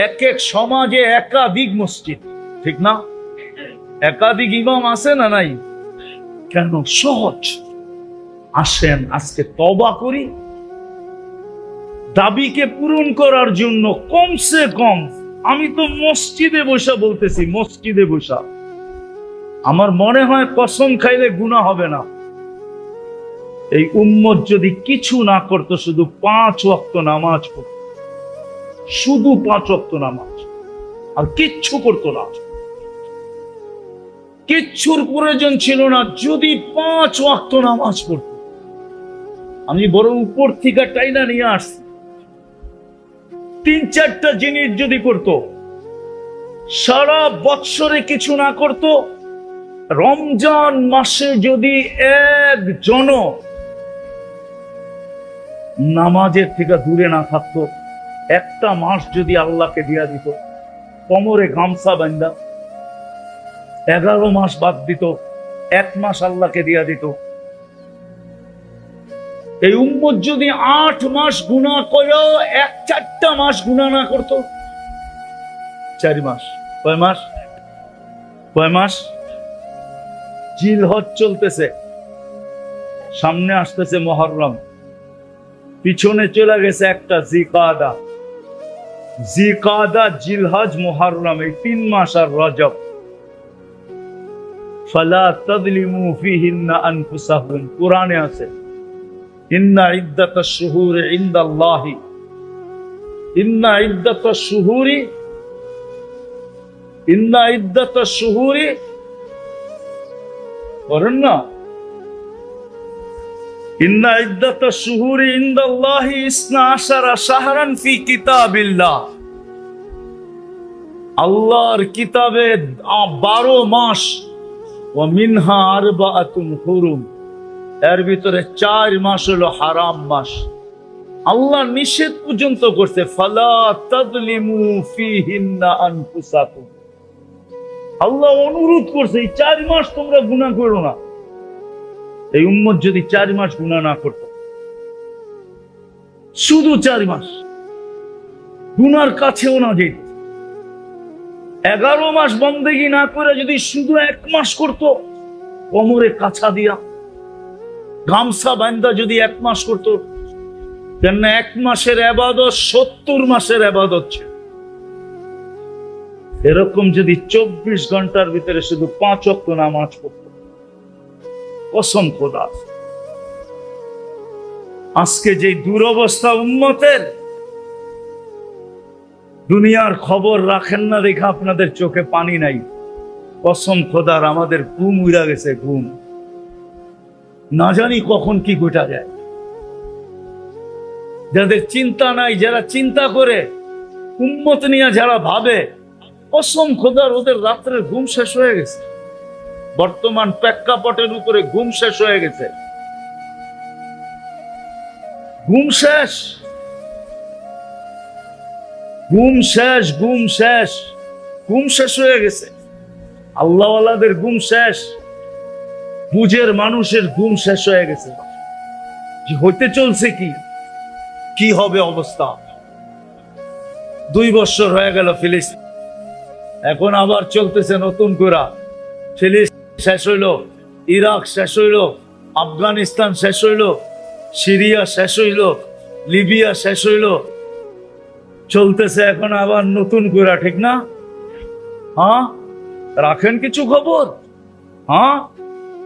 এক এক সমাজে একাধিক মসজিদ, ঠিক না? একাধিক ইমাম আছে না নাই? কেন? সহজ। আসেন আজকে তওবা করি, দাবিকে পূরণ করার জন্য। কমসে কম আমি তো মসজিদে বসা বলতেছি, মসজিদে বসা। আমার মনে হয় কসম খাইলে গুনাহ হবে না। এই উম্মত যদি কিছু না করতো, শুধু 5 ওয়াক্ত নামাজ পড়তো, শুধু 5 ওয়াক্ত নামাজ, আর কিচ্ছু করতো না, কিচ্ছুর প্রয়োজন ছিল না, যদি 5 ওয়াক্ত নামাজ পড়তো। আমি বড় উপর থেকে টাইনা নিয়ে আসছি, 3-4টা জিনিস যদি করতো, সারা বৎসরে কিছু না করতো, রমজান মাসে যদি একজন নামাজের থেকে দূরে না থাকতো, একটা মাস যদি আল্লাহকে দিয়া দিত, কোমরে গামছা বান্ধা 11 মাস বাদ দিত, 1 মাস আল্লাহকে দিয়া দিত। এই উম্মত যদি 8 মাস গুনাহ করেও 4টা মাস গুনাহ না করতো, 4 মাস, কয় মাস? কয় মাস? জিলহজ চলতেছে, সামনে আসতেছে মুহররম, পিছনে চলে গেছে একটা জিকাদা। জিকাদা, জিলহজ, মুহররম, এই 3 মাস আর রজব। ফালা তাযলিমু ফীহিন্না আনফুসাকুম, কুরআনে আছে ইন্না ইদ্দাতাশ শুহুরি ইনদাল্লাহি, ইন্না ইদ্দাতাশ শুহুরি, ইন্না ইদ্দাতাশ শুহুরি, বলেন না, ইন্না ইদ্দাতাশ শুহুরি ইনদাল্লাহি 12 শাহরান ফি কিতাবিল্লাহ, আল্লাহর কিতাবে 12 মাস, ওয়া মিনহা আরবাআতুন হুরুম, এর ভিতরে 4 মাস হলো হারাম মাস। আল্লাহ নিষেধ পর্যন্ত করছে, ফালা তাযলিমু ফীহিন্না আনফুসাকুম। আল্লাহ অনুরোধ করছে এই 4 মাস তোমরা গুনাহ করো না। এই উম্মত যদি 4 মাস গুনাহ না করত, শুধু 4 মাস গুনার কাছেও না যেত, 11 মাস বন্দেগী না করে যদি শুধু 1 মাস করত, কোমরে কাছা দিয়া গামছা বান্ধা যদি 1 মাস করত, কেন 1 মাসের ইবাদত 70 মাসের ইবাদত ছিল। এরকম যদি 24 ঘন্টার ভিতরে শুধু 5 ওয়াক্ত নামাজ পড়ত, কসম খোদা, আজকে যে দুরবস্থা উম্মতের, দুনিয়ার খবর রাখেন না দেখে আপনাদের চোখে পানি নাই। কসম খোদার, আমাদের ঘুম উড়া গেছে, ঘুম, না জানি কখন কি ঘটা যায়। যাদের চিন্তা নাই, যারা চিন্তা করে উম্মত নিয়ে যারা ভাবে, কসম খোদার ওদের রাত্রের ঘুম শেষ হয়ে গেছে। বর্তমান প্রেক্ষাপটের উপরে ঘুম শেষ হয়ে গেছে, ঘুম শেষ, ঘুম শেষ, ঘুম শেষ, ঘুম শেষ হয়ে গেছে। আল্লাহওয়ালাদের ঘুম শেষ, বুঝের মানুষের ঘুম শেষ হয়ে গেছে। হইতে চলছে কি, কি হবে অবস্থা? 2 বছর হয়ে গেল ফিলিস্তিন, এখন আবার চলতেছে নতুন করে। ফিলিস্তিন শেষ হইল, ইরাক শেষ হইল, আফগানিস্তান শেষ হইল, সিরিয়া শেষ হইল, লিবিয়া শেষ হইল, চলতেছে এখন আবার নতুন করে, ঠিক না? হ্যাঁ, রাখেন কিছু খবর? হ্যাঁ,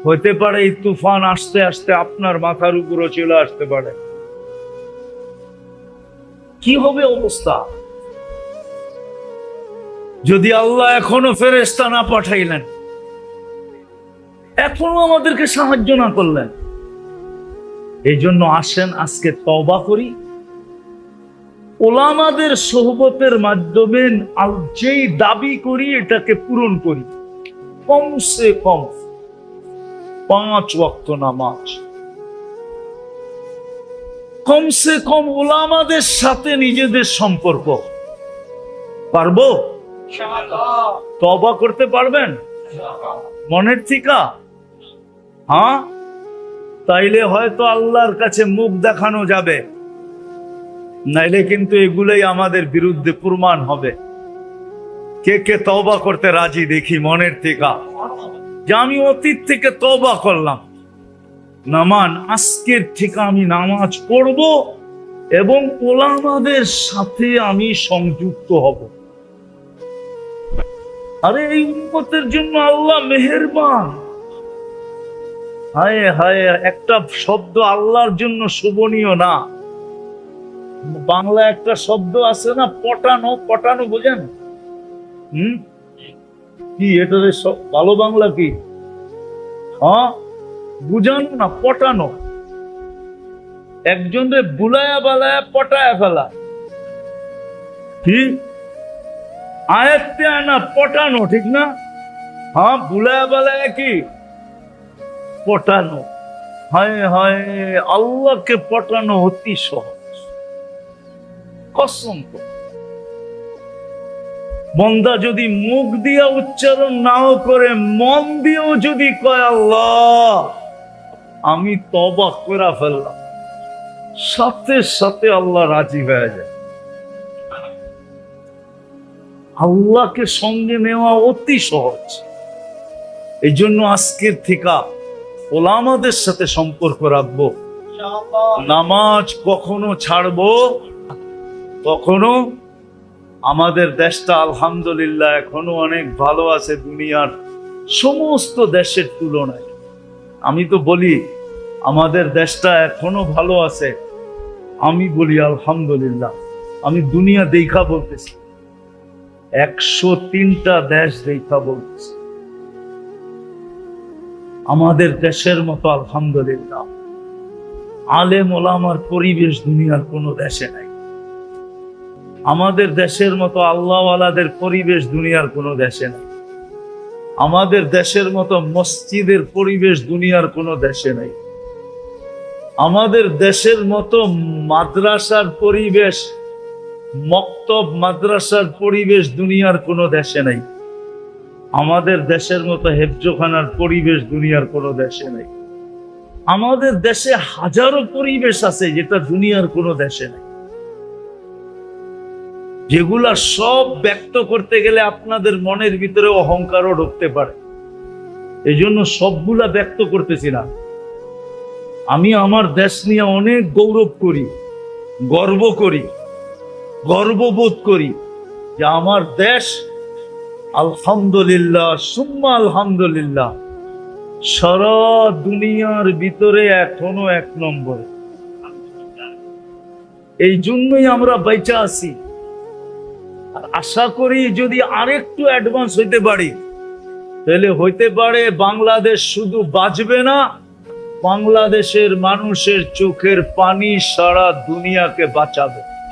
হইতে পারে এই তুফান আসতে আসতে আপনার মাথার উপরও চলে আসতে পারে। কি হবে অবস্থা যদি আল্লাহ এখনো ফেরেশতা না পাঠাইলেন, এখনো আমাদেরকে সাহায্য না করলেন? এই জন্য আসেন আজকে তওবা করি, ওলামাদের সোহবতের মাধ্যমে যেই দাবি করি এটাকে পূরণ করি। কমসে কম 5 ওয়াক্ত নামাজ, কমসে কম ওলামাদের সাথে নিজেদের সম্পর্ক। পারবো? তওবা করতে পারবেন মনের থেকে? হ্যাঁ, তাইলে হয়তো আল্লাহর কাছে মুখ দেখানো যাবে, নাইলে কিন্তু এগুলোই আমাদের বিরুদ্ধে প্রমাণ হবে। কে কে তওবা করতে রাজি দেখি মনের থেকে, যে আমি অতীত থেকে তওবা করলাম, নামান আজকের থেকে আমি নামাজ পড়ব এবং ওলামাদের সাথে আমি সংযুক্ত হব। আরে এই উম্মতের জন্য আল্লাহ মেহেরবান। হায় হায়, একটা শব্দ আল্লাহর জন্য শোভনীয় না। বাংলা একটা শব্দ আছে না, পটানো, পটানো বোঝেন? কি এটা ভালো বাংলা কি? হ্যাঁ, বুঝানো না, পটানো। একজনের বুলায়া বালায়া পটায়া ফেলা, কি আয়াতে আনা পটানো, ঠিক না? হ্যাঁ, বুলায়া বালায়া কি পটানো। হায় হায়, আল্লাহকে পটানো অতি সহজ। কসম করে বন্দা যদি মুখ দিয়া উচ্চারণ নাও করে, মন দিয়েও যদি কয় আল্লাহ আমি তওবা করে ফেললাম, সাথে সাথে আল্লাহ রাজি হয়ে যায়। আল্লাহকে সঙ্গে নেওয়া অতি সহজ। এই জন্য আজকের থেকে ওলামাদের সাথে সম্পর্ক রাখবো। নামাজ কখনো ছাড়বো কখনো। আমাদের দেশটা আলহামদুলিল্লাহ এখনো অনেক ভালো আছে দুনিয়ার সমস্ত দেশের তুলনায়। আমি তো বলি আমাদের দেশটা এখনো ভালো আছে। আমি বলি আলহামদুলিল্লাহ। আমি দুনিয়া দেখা বলতেছি, 103টা দেশ দেখা বলতেছি। আমাদের দেশের মতো আলহামদুলিল্লাহ আলেম ওলামার পরিবেশ দুনিয়ার কোনো দেশে নাই। আমাদের দেশের মতো আল্লাহওয়ালাদের পরিবেশ দুনিয়ার কোনো দেশে নাই। আমাদের দেশের মতো মসজিদের পরিবেশ দুনিয়ার কোনো দেশে নাই। আমাদের দেশের মতো মাদ্রাসার পরিবেশ, মক্তব মাদ্রাসার পরিবেশ দুনিয়ার কোনো দেশে নাই। আমাদের দেশের মতো হেফজোখানার পরিবেশ দুনিয়ার কোনো দেশে নাই। আমাদের দেশে হাজারো পরিবেশ আছে যেটা দুনিয়ার কোনো দেশে নাই, যেগুলা সব ব্যক্ত করতে গেলে আপনাদের মনের ভিতরে অহংকারও ঢুকতে পারে। এই জন্য সবগুলা ব্যক্ত করতেছি না। আমি আমার দেশ নিয়ে অনেক গৌরব করি, গর্ব করি, গর্ববোধ করি যে আমার দেশ আলহামদুলিল্লাহ সুম্মা আলহামদুলিল্লাহ সারা দুনিয়ার ভিতরে এখনো 1 নম্বর। এই জন্যই আমরা বেঁচে আছি। আর আশা করি যদি আরেকটু অ্যাডভান্স হইতে পারি তাহলে হইতে পারে বাংলাদেশ শুধু বাঁচবে না, বাংলাদেশের মানুষের চোখের পানি সারা দুনিয়াকে বাঁচাবে।